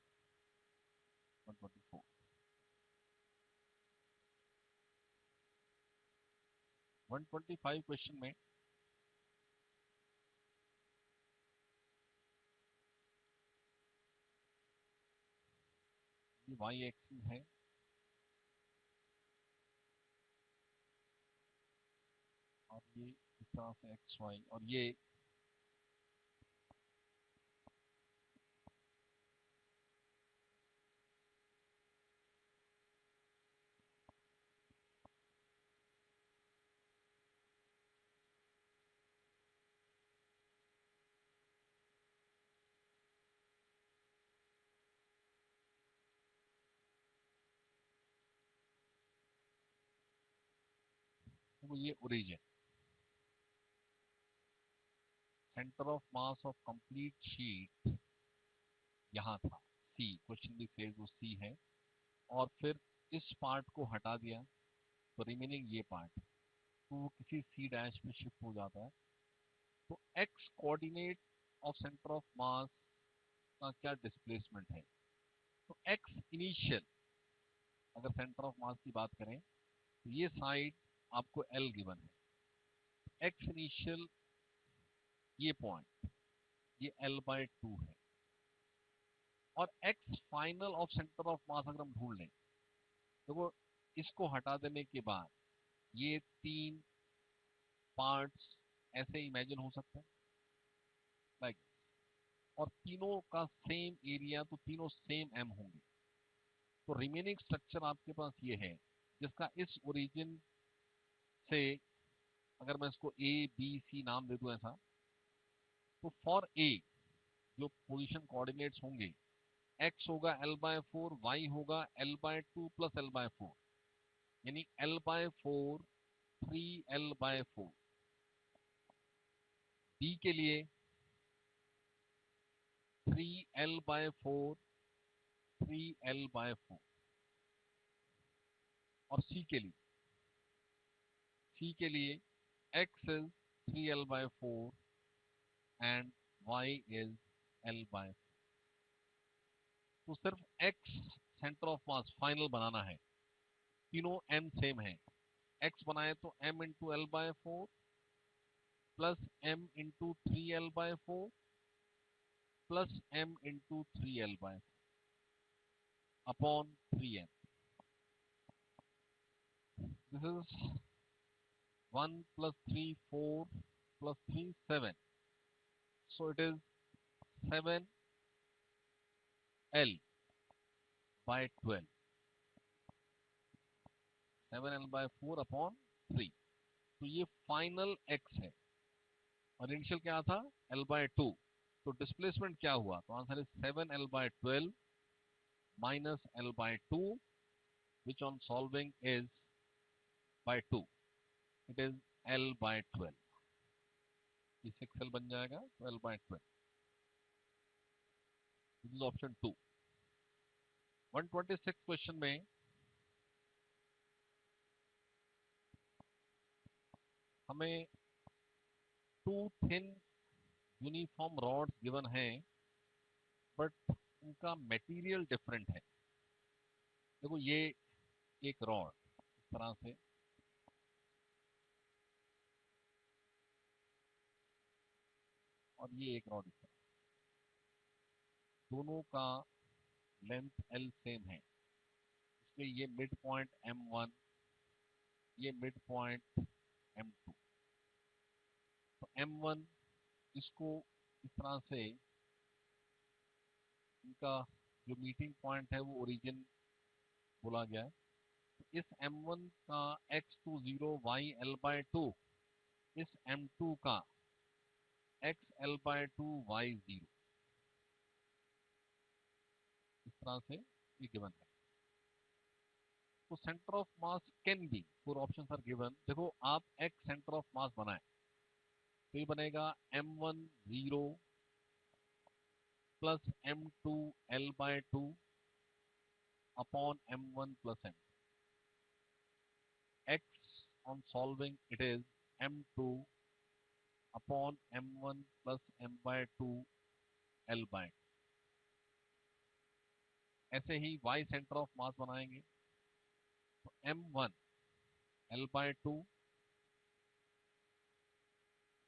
124। 125 क्वेश्चन में ये y एक्सिस है और ये इस तरह से xy, और ये तो ये origin, centre of mass of complete sheet यहाँ था C, क्वेश्चन भी सेज वो C है, और फिर इस पार्ट को हटा दिया तो रिमेनिंग ये पार्ट तो वो किसी C डैश में शिफ्ट हो जाता है। तो x coordinate of centre of मास का क्या डिस्प्लेसमेंट है, तो x इनिशियल, अगर सेंटर ऑफ मास की बात करें तो ये साइड आपको L गिवन है, x इनिशियल ये पॉइंट ये L/2 है, और x final of centre of मास अगर हम ढूंढ लें तो इसको हटा देने के बाद ये 3 पार्ट्स ऐसे इमेजिन हो सकते हैं लाइक, और तीनों का सेम एरिया तो तीनों सेम m होंगे। तो रिमेनिंग स्ट्रक्चर आपके पास ये है जिसका इस ओरिजिन से, अगर मैं इसको A B C नाम दे दूं ऐसा, तो फॉर A जो पोजीशन कोऑर्डिनेट्स होंगे x होगा L/4, y होगा L/2 प्लस L/4, यानी L/4 3L/4। B के लिए 3L/4 3L/4, और C के लिए x is 3L/4 एंड y is L/4। तो सिर्फ x centre of mass final बनाना है, तीनों m सेम है, x बनाए तो m into L/4 plus m into 3L/4 plus m into 3L/4 upon 3m। This is 1 plus 3 4 plus 3 7, so it is 7L by 12, 7L by 4 upon 3। तो ये final x है और इनिशियल क्या था L/2, तो डिस्प्लेसमेंट क्या हुआ, तो answer is 7L/12 minus L/2 which on solving is by 2, it is L/12, ये 6L बन जाएगा तो L/12, this is option 2। 126 question में हमें 2 थिन यूनिफॉर्म रॉड्स गिवन है बट उनका मटेरियल डिफरेंट है। देखो ये एक रॉड इस तरह से और ये एक रॉड इस तरह, दोनों का लेंथ L सेम है, इसलिए ये मिड पॉइंट M1, ये मिड पॉइंट M2। तो M1 इसको इस तरह से, इनका जो मीटिंग पॉइंट है वो ओरिजिन बोला गया है। तो इस M1 का x20 y L/2, इस M2 का x L/2 y 0, इस तरह से ये गिवन है। तो centre of mass can be, 4 options are given. देखो आप x सेंटर ऑफ मास बनाए तो ये बनेगा M1 0 plus M2 L/2 upon M1 plus M। x on solving it is M2 upon M1 plus M/2 L/2। ऐसे ही y सेंटर ऑफ मास बनाएंगे तो M1 L/2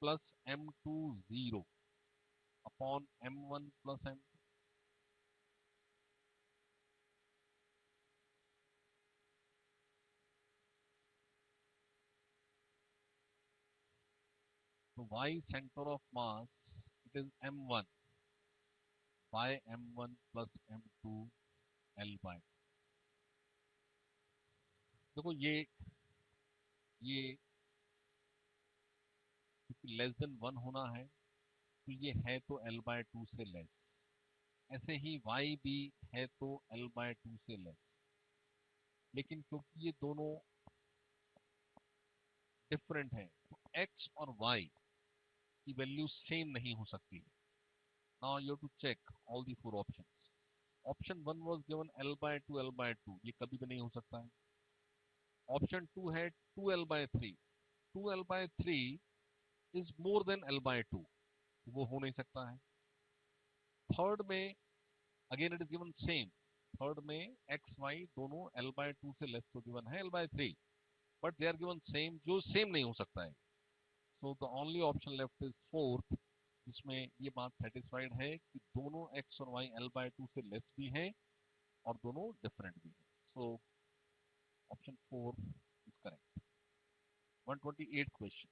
plus M2 0 upon M1 plus M। तो y centre of mass it is M1 by M1 plus M2 L/2। देखो ये क्योंकि less than 1 होना है तो ये है तो L/2 से लेस, ऐसे ही y भी है तो L/2 से लेस। लेकिन क्योंकि ये दोनों डिफरेंट हैं तो x और y की वैल्यू सेम नहीं हो सकती। Now you have to check all the 4 options. Option 1 was given L/2 L/2, ये कभी भी नहीं हो सकता है। ऑप्शन 2 है 2L/3, 2L/3 is more than L/2, वो हो नहीं सकता है। थर्ड में again it is given same, third में एक्स वाई दोनों L/2 से लेस तो गिवन है L/3, but they are given same, जो सेम नहीं हो सकता है। So the only option left is fourth, जिसमें ये बात सेटिस्फाइड है कि दोनों एक्स और वाई L/2 से लेस भी हैं और दोनों डिफरेंट भी हैं। So option 4 is correct. 128 question.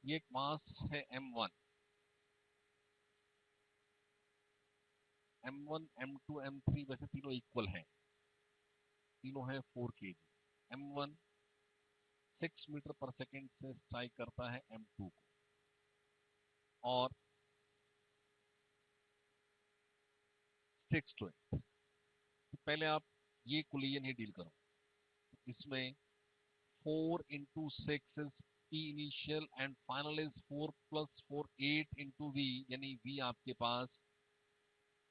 ये एक मास है M1, M1 M2 M3 वैसे तीनों इक्वल हैं, तीनों है 4 kg। M1 6 मीटर पर सेकेंड से स्ट्राइक करता है M2 को, और 6 to 8। तो पहले आप ये कोलिजन ही डील करो। इसमें 4 into 6 is P initial and final is 4 plus 4 8 into V, यानी V आपके पास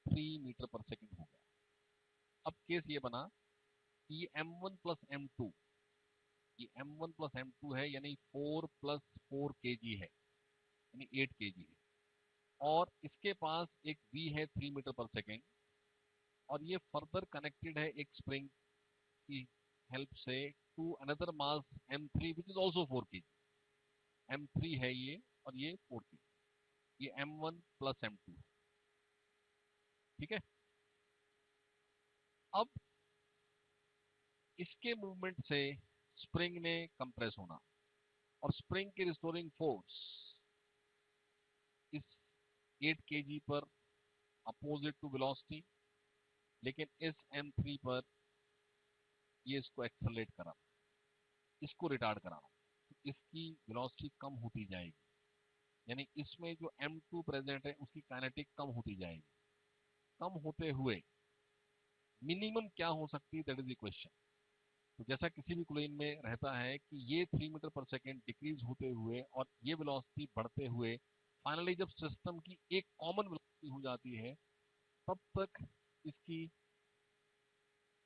3 मीटर पर सेकेंड हो गया। अब केस ये बना कि ये M1 प्लस M2, ये M1 प्लस M2 है यानी 4 प्लस 4 kg है, यानी 8 kg है, और इसके पास एक V है 3 मीटर पर सेकेंड, और ये फर्दर कनेक्टेड है एक स्प्रिंग की हेल्प से to another mass M3 which is also 4 kg। M3 है ये और ये 4 kg, ये M1 प्लस M2 है। ठीक है, अब इसके मूवमेंट से स्प्रिंग ने कंप्रेस होना, और स्प्रिंग की रिस्टोरिंग फोर्स इस 8 kg पर अपोजिट टू वेलोसिटी, लेकिन इस M3 पर ये इसको एक्सेलरेट करा, इसको रिटार्ड कराना, तो इसकी वेलोसिटी कम होती जाएगी, यानी इसमें जो M2 प्रेजेंट है उसकी काइनेटिक कम होती जाएगी। कम होते हुए मिनिमम क्या हो सकती है, दैट इज द क्वेश्चन। तो जैसा किसी भी कुलीन में रहता है कि ये 3 मीटर पर सेकेंड डिक्रीज होते हुए और ये वेलोसिटी बढ़ते हुए फाइनली जब सिस्टम की एक कॉमन वेलोसिटी हो जाती है, तब तक इसकी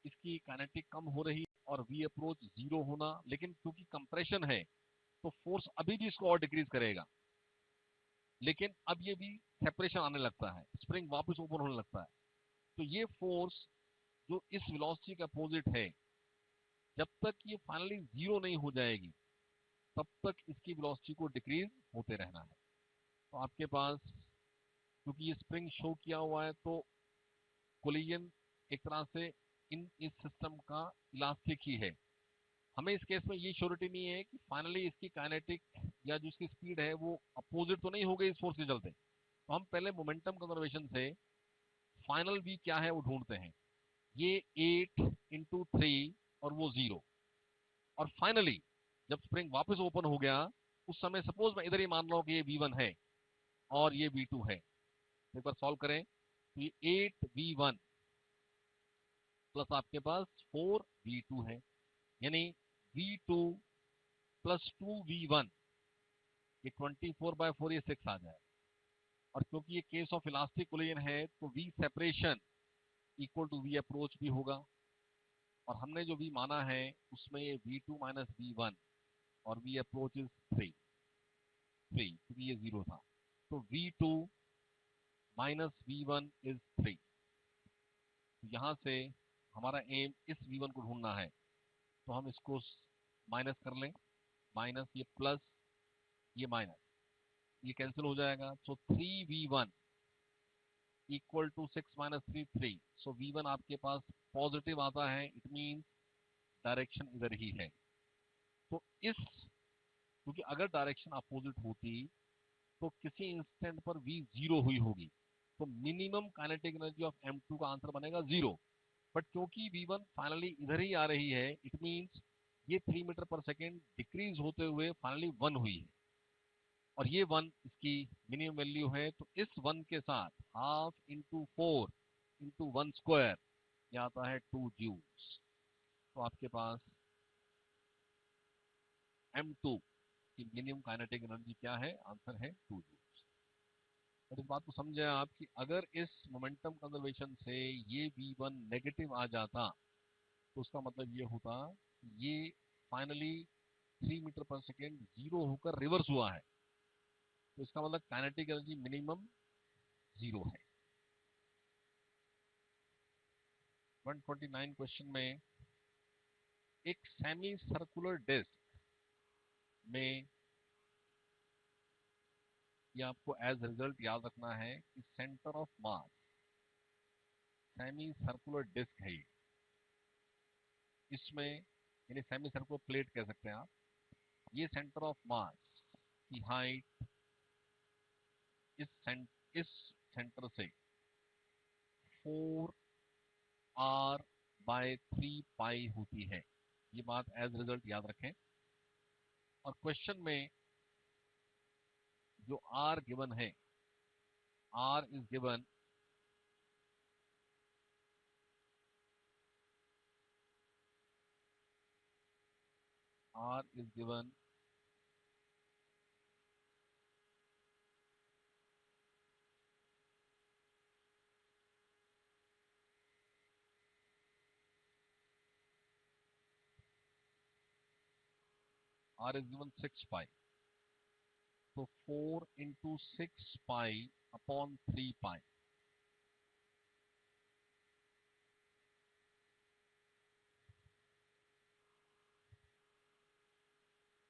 इसकी काइनेटिक कम हो रही और वी अप्रोच 0 होना, लेकिन क्योंकि कंप्रेशन है तो फोर्स अभी भी इसको और डिक्रीज करेगा, लेकिन अब ये भी सेपरेशन आने लगता है, स्प्रिंग वापस ओपन होने लगता है। तो ये फोर्स जो इस वेलोसिटी के अपोजिट है, जब तक ये फाइनली 0 नहीं हो जाएगी तब तक इसकी वेलोसिटी को डिक्रीज होते रहना है। तो आपके पास क्योंकि ये स्प्रिंग शो किया हुआ है तो कोलिजन एक तरह से इस सिस्टम का इलास्टिक ही है। हमें इस केस में ये श्योरिटी नहीं है कि फाइनली इसकी काइनेटिक या जो इसकी स्पीड है वो अपोजिट तो नहीं हो गई इस फोर्स के चलते। तो हम पहले मोमेंटम कंजर्वेशन से फाइनल वी क्या है वो ढूंढते हैं। ये 8 × 3 और वो 0, और फाइनली जब स्प्रिंग वापस ओपन हो गया उस समय सपोज मैं इधर ही मान रहा हूं कि ये V1 है और ये V2 है। एक बार सॉल्व करें तो ये 8V1 प्लस आपके पास 4V2 है, यानी V2 प्लस 2V1, ये 24/4, ये 6 आ जाए। और क्योंकि ये केस ऑफ इलास्टिक कोलिजन है तो V separation equal to V approach भी होगा, और हमने जो V माना है उसमें ये V2 माइनस V1 और V अप्रोच इज 3 क्योंकि ये 0 था। तो V2 माइनस V1 इज 3। तो यहां से हमारा एम इस V1 को ढूंढना है, तो हम इसको माइनस कर लें, माइनस ये प्लस ये माइनस, ये कैंसिल हो जाएगा। So 3V1 equal to 6 minus 3 3। So V1 आपके पास पॉजिटिव आता है, इट मीन्स डायरेक्शन इधर ही है। तो इस क्योंकि अगर डायरेक्शन अपोजिट होती तो किसी इंस्टेंट पर V 0 हुई होगी, तो minimum kinetic energy of M2 का आंसर बनेगा 0। बट क्योंकि V1 फाइनली इधर ही आ रही है, इट मीन्स ये 3 मीटर पर सेकेंड डिक्रीज होते हुए फाइनली 1 हुई है, और ये 1 इसकी मिनिमम वैल्यू है। तो इस 1 के साथ हाफ इंटू 4 इंटू 1² ये आता है 2 जूल्स। तो आपके पास M2 की मिनिमम काइनेटिक एनर्जी क्या है, आंसर है 2 जूल्स। और इस बात को समझे आप कि अगर इस मोमेंटम कंजर्वेशन से ये V1 नेगेटिव आ जाता तो उसका मतलब ये होता ये फाइनली 3 मीटर पर सेकेंड 0 होकर रिवर्स हुआ है, तो इसका मतलब काइनेटिक एनर्जी मिनिमम 0 है। 129 क्वेश्चन में एक सेमी सर्कुलर डिस्क में ये आपको एज रिजल्ट याद रखना है कि centre of mass, semi circular disc है ये, इसमें यानी सेमी सर्कुलर प्लेट कह सकते हैं आप, ये सेंटर ऑफ मास की हाइट इस सेंटर से 4r/3 होती है। ये बात एज रिजल्ट याद रखें। और क्वेश्चन में जो r गिवन है, r is given r is given r is given 6 pi, तो 4 into 6 pi upon 3 pi,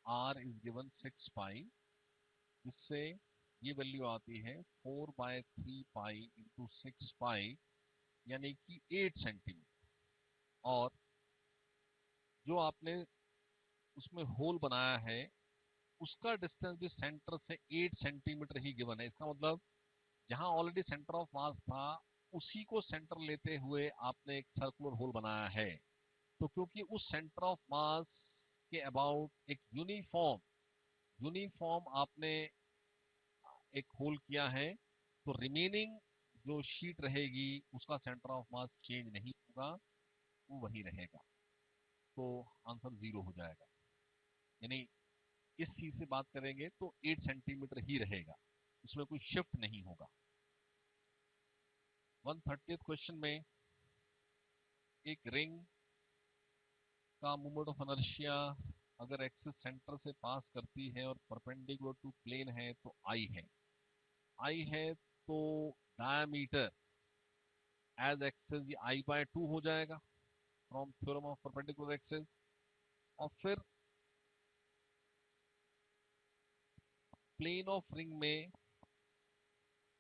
r is given 6 pi, इससे ये वैल्यू आती है 4/3 pi into 6 pi, यानी कि 8 सेंटीमीटर। और जो आपने उसमें होल बनाया है उसका डिस्टेंस भी सेंटर से 8 सेंटीमीटर ही गिवन है। इसका मतलब जहां ऑलरेडी सेंटर ऑफ मास था उसी को सेंटर लेते हुए आपने एक सर्कुलर होल बनाया है। तो क्योंकि उस सेंटर ऑफ मास के अबाउट एक यूनिफॉर्म आपने एक होल किया है, तो रिमेनिंग जो शीट रहेगी उसका सेंटर ऑफ मास चेंज नहीं होगा, वो वही रहेगा। तो आंसर 0 हो जाएगा। यानी इस चीज से बात करेंगे तो 8 सेंटीमीटर ही रहेगा, उसमें कोई शिफ्ट नहीं होगा। 130th क्वेश्चन में एक रिंग का मोमेंट ऑफ इनर्शिया अगर एक्सिस सेंटर से पास करती है और परपेंडिकुलर टू प्लेन है तो आई है। आई है तो डायमीटर एज एक्सिस ये आई बाय 2 हो जाएगा from theorem of perpendicular axis. और फिर प्लेन ऑफ रिंग में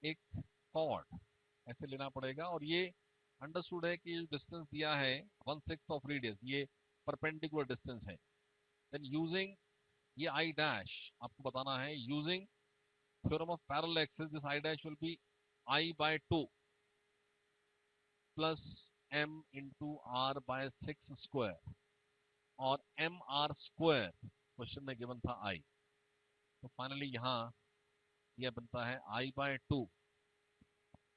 एक कॉर्ड ऐसे लेना पड़ेगा, और ये अंडरस्टूड है कि डिस्टेंस दिया है 1/6 ऑफ रेडियस, ये परपेंडिकुलर डिस्टेंस है। देन यूजिंग ये आई डैश आपको बताना है, using theorem of parallel axis this I dash will be I by 2 plus m into r by 6 square, और एम आर स्क्वायर क्वेश्चन में गिवन था I. तो फाइनली यहाँ यह बनता है I by 2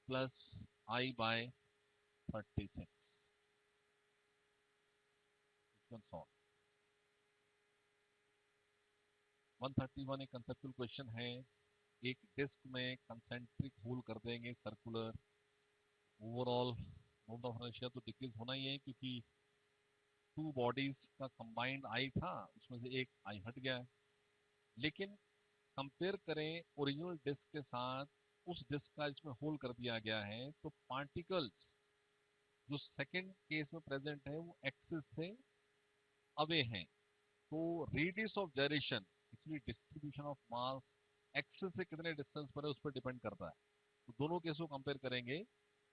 plus I by 36। 131 एक कंसेप्चुअल क्वेश्चन है। एक डिस्क में कंसेंट्रिक होल कर देंगे circular, overall moment of inertia तो डिक्रीज होना ही है क्योंकि टू बॉडीज का कंबाइंड आई था, उसमें से एक आई हट गया है। लेकिन कंपेयर करें ओरिजिनल डिस्क के साथ उस डिस्क का जिसमें होल कर दिया गया है, तो पार्टिकल्स जो सेकंड केस में प्रेजेंट है वो एक्सिस से अवे हैं। तो रेडियस ऑफ जाइरेशन, इसलिए डिस्ट्रीब्यूशन ऑफ मास एक्सिस से कितने डिस्टेंस पर है उस पर डिपेंड करता है। तो दोनों केस को कंपेयर करेंगे,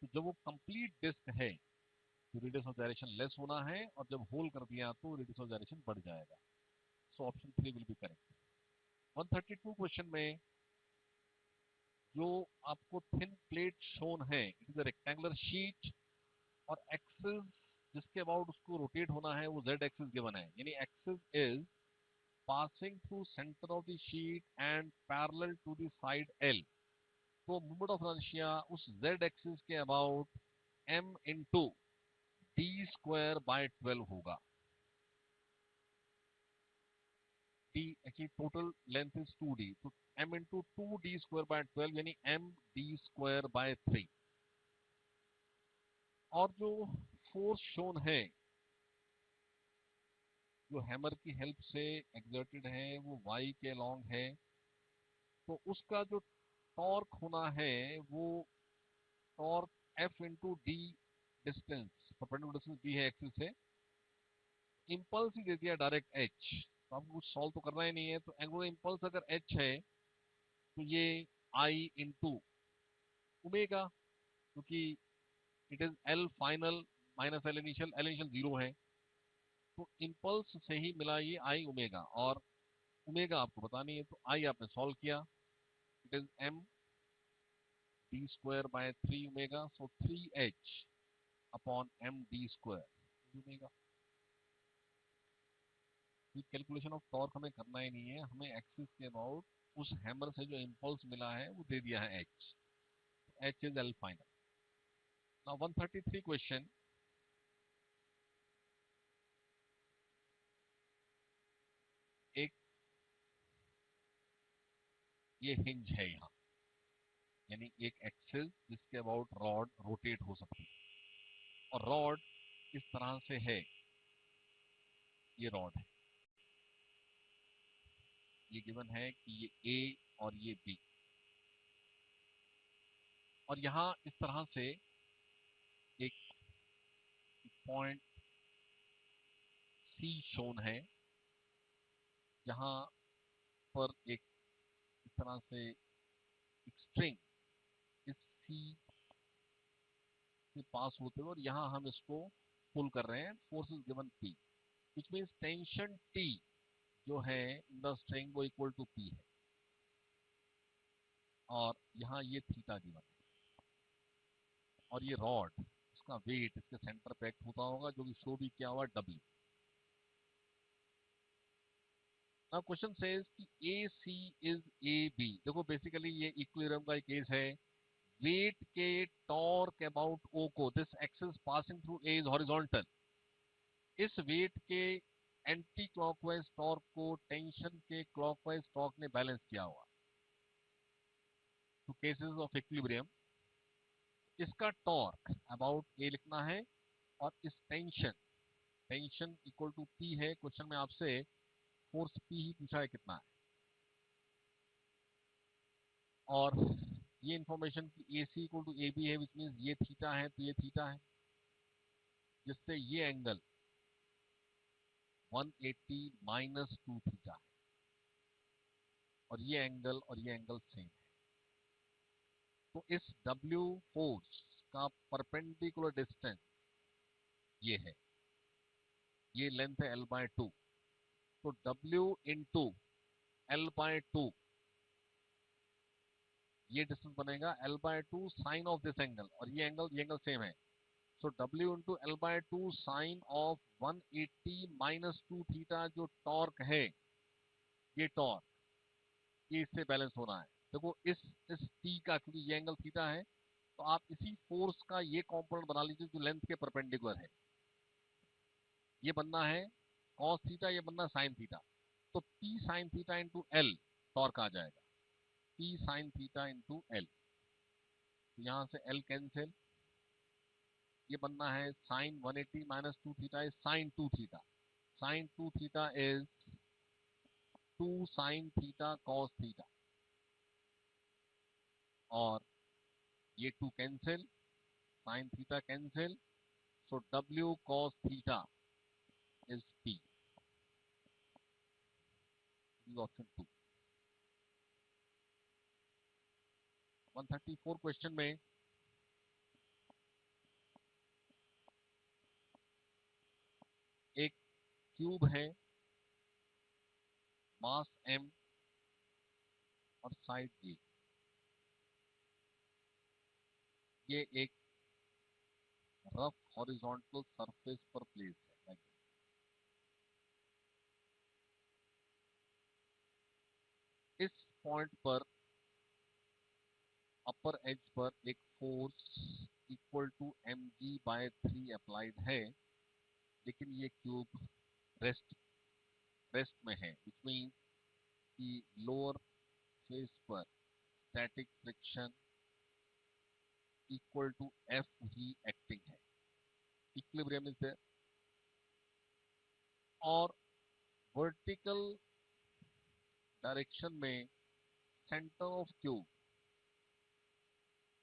तो जब वो कंप्लीट डिस्क है तो रेडियस ऑफ जाइरेशन लेस होना है, और जब होल कर दिया तो रेडियस ऑफ जाइरेशन बढ़ जाएगा। So option 3 will be correct. 132 question में जो आपको थिन प्लेट शोन है, it is a rectangular sheet, और एक्सिस जिसके अबाउट उसको रोटेट होना है वो जेड एक्सिस गिवन है, यानी axis is passing through center of the sheet and parallel to the side L। तो मोमेंट ऑफ इनर्शिया उस z एक्सिस के about m into D square by 12 होगा। डी की टोटल लेंथ इज 2d, तो m into 2d square by 12 यानी m d square by 3। और जो force shown है जो हैमर की हेल्प से एक्सर्टेड है वो y के अलोंग है, तो उसका जो टॉर्क होना है वो torque F into D distance, perpendicular distance D है एक्सिस से, इम्पल्स ही दे दिया डायरेक्ट h, तो आपको कुछ सॉल्व तो करना ही नहीं है। तो एंगुलर इम्पल्स अगर h है तो ये I इंटू ओमेगा, क्योंकि it is L final minus L initial, L initial 0 है, तो इम्पल्स से ही मिला ये I ओमेगा, और ओमेगा आपको बतानी है तो I आपने सॉल्व किया, it is m D square by 3 omega, so 3h upon m D square omega. Calculation of torque हमें करना ही नहीं है, हमें एक्सिस के अबाउट उस हैमर से जो इम्पल्स मिला है वो दे दिया है h, h is L final. Now 133 question, एक ये हिंज है यहाँ, यानी एक एक्सिस जिसके अबाउट रॉड रोटेट हो सकती है, और रॉड इस तरह से है, ये रॉड है, ये गिवन है कि ये A और ये B, और यहाँ इस तरह से एक पॉइंट C शोन है, जहाँ पर एक इस तरह से एक स्ट्रिंग इस C से पास होते हुए, और यहाँ हम इसको पुल कर रहे हैं, force is given P, which means tension T जो है इन द स्ट्रिंग वो इक्वल टू P है, और यहाँ ये थीटा गिवन है, और ये रॉड इसका वेट इसके सेंटर पे एक्ट होता होगा, जो कि शो भी किया हुआ W। नाउ क्वेश्चन सेज कि AC इज AB, देखो बेसिकली ये इक्विलिब्रियम का एक केस है, वेट के टॉर्क अबाउट O को, this axis passing through A is horizontal, इस वेट के एंटी क्लॉकवाइज टॉर्क को टेंशन के क्लॉकवाइज टॉर्क ने बैलेंस किया हुआ। तो केसेस ऑफ इक्विलिब्रियम, इसका टॉर्क अबाउट ए लिखना है, और इस tension tension equal to P है, क्वेश्चन में आपसे फोर्स पी ही पूछा है कितना है, और ये इंफॉर्मेशन की ए सी इक्वल टू ए बी है, विच मीन्स ये थीटा है तो ये थीटा है, जिससे ये एंगल 180 माइनस 2 थीटा है, और ये एंगल सेम है। तो इस W फोर्स का परपेंडिकुलर डिस्टेंस ये है, ये लेंथ है L/2, तो W इंटू L/2 ये डिस्टेंस बनेगा L/2 sine of this angle, और ये एंगल सेम है। So W into L/2 sine of 180 minus 2 theta, जो टॉर्क है, ये टॉर्क ये इससे बैलेंस होना है। देखो इस T का, क्योंकि ये एंगल थीटा है, तो आप इसी फोर्स का ये कॉम्पोनेंट बना लीजिए जो लेंथ के परपेंडिकुलर है। ये बनना है कॉस थीटा, ये बनना साइन थीटा, तो P sine theta into L torque आ जाएगा, P sine theta into L. तो यहां से L कैंसिल, ये बनना है sine 180 minus 2 theta is sine 2 theta, sine 2 theta is 2 sine theta cos theta, और ये 2 cancel, sine theta cancel, so W cos theta is P, option 2। 134 question में एक क्यूब है, मास m और साइड a, ये एक रफ हॉरिजॉन्टल सरफेस पर place है। इस पॉइंट पर अपर एज पर एक force equal to mg/3 applied है, लेकिन ये क्यूब रेस्ट में है, विच मीन कि लोअर फेस पर static friction equal to F ही एक्टिंग है, इक्विलिब्रियम इज देयर, और वर्टिकल डायरेक्शन में सेंटर ऑफ क्यूब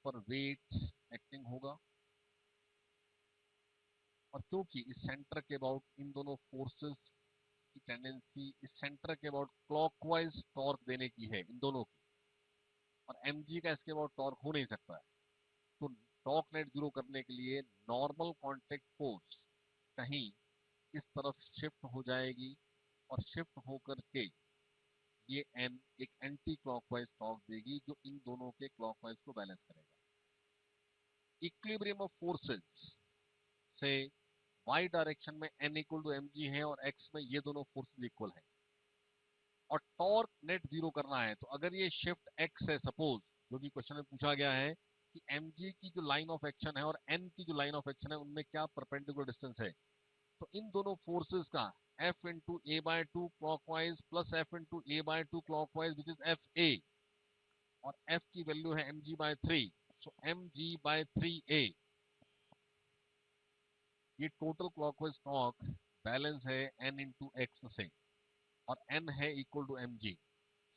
पर वेट एक्टिंग होगा, और क्योंकि इस सेंटर के अबाउट इन दोनों फोर्सेस की टेंडेंसी इस सेंटर के अबाउट क्लॉकवाइज टॉर्क देने की है इन दोनों की, और mg का इसके अबाउट टॉर्क हो नहीं सकता है, तो टॉर्क नेट जीरो करने के लिए नॉर्मल कांटेक्ट फोर्स कहीं इस तरफ शिफ्ट हो जाएगी, और शिफ्ट होकर के ये n एक एंटी क्लॉकवाइज टॉर्क देगी, जो इन दोनों के क्लॉकवाइज को बैलेंस करेगा। इक्विलिब्रियम ऑफ फोर्सेस से y डायरेक्शन में n इक्वल टू mg है, और x में ये दोनों फोर्सेस इक्वल है, और टॉर्क नेट जीरो करना है। तो अगर ये शिफ्ट x है, सपोज जो कि क्वेश्चन में पूछा गया है कि mg की जो लाइन ऑफ एक्शन है और n की जो लाइन ऑफ एक्शन है, उनमें क्या परपेंडिकुलर डिस्टेंस है, तो इन दोनों फोर्सेस का F into a/2 clockwise plus F into a/2 clockwise which is FA, और F की वैल्यू है mg/3, सो mg/3a, ये टोटल क्लॉकवाइज टॉर्क बैलेंस है n इंटू एक्स से, और n है equal to mg,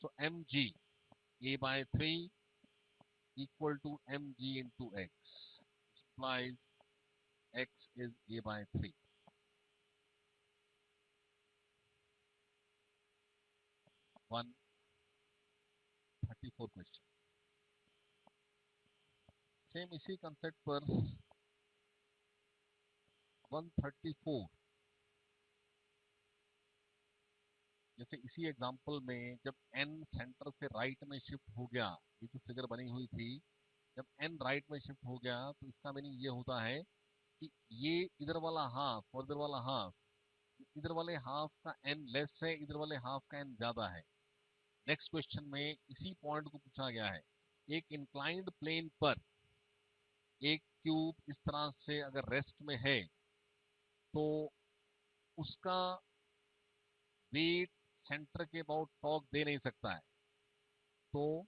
so mg a/3 equal to mg into x, implies x is a/3। 134 question same इसी concept पर 134, जैसे इसी एग्जांपल में जब n सेंटर से राइट में शिफ्ट हो गया, ये जो फिगर बनी हुई थी, जब n राइट में शिफ्ट हो गया तो इसका मीनिंग ये होता है कि ये इधर वाला हाफ और इधर वाला हाफ, इधर वाले हाफ का n लेस है, इधर वाले हाफ का n ज्यादा है। नेक्स्ट क्वेश्चन में इसी पॉइंट को पूछा गया है, एक इंक्लाइंड प्लेन पर एक क्यूब इस तरह से अगर रेस्ट में है, तो उसका वेट सेंटर के अबाउट टॉर्क दे नहीं सकता है, तो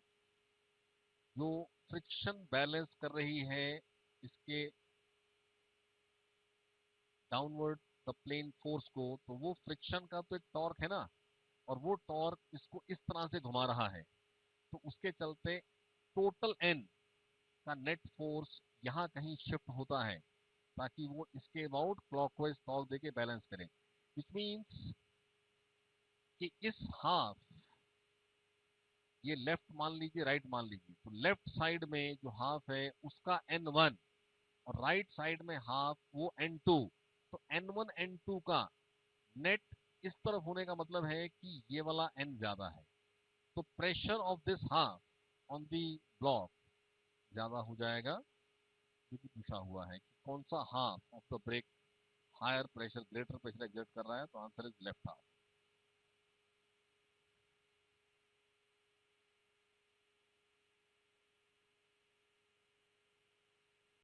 जो फ्रिक्शन बैलेंस कर रही है इसके डाउनवर्ड द प्लेन फोर्स को, तो वो फ्रिक्शन का तो एक टॉर्क है ना, और वो टॉर्क इसको इस तरह से घुमा रहा है, तो उसके चलते टोटल एन का नेट फोर्स यहाँ कहीं शिफ्ट होता है ताकि वो इसके अबाउट क्लॉकवाइज टॉर्क देके बैलेंस करे, विच मीन्स कि इस हाफ, ये लेफ्ट मान लीजिए राइट मान लीजिए, तो लेफ्ट साइड में जो हाफ है उसका n1 और राइट साइड में हाफ वो n2, तो n1 n2 का नेट इस तरफ होने का मतलब है कि ये वाला n ज्यादा है, तो pressure of this half on the block ज्यादा हो जाएगा, जो कि पूछा हुआ है कि कौन सा half of the break higher pressure greater pressure exert कर रहा है, तो आंसर इज लेफ्ट हाफ।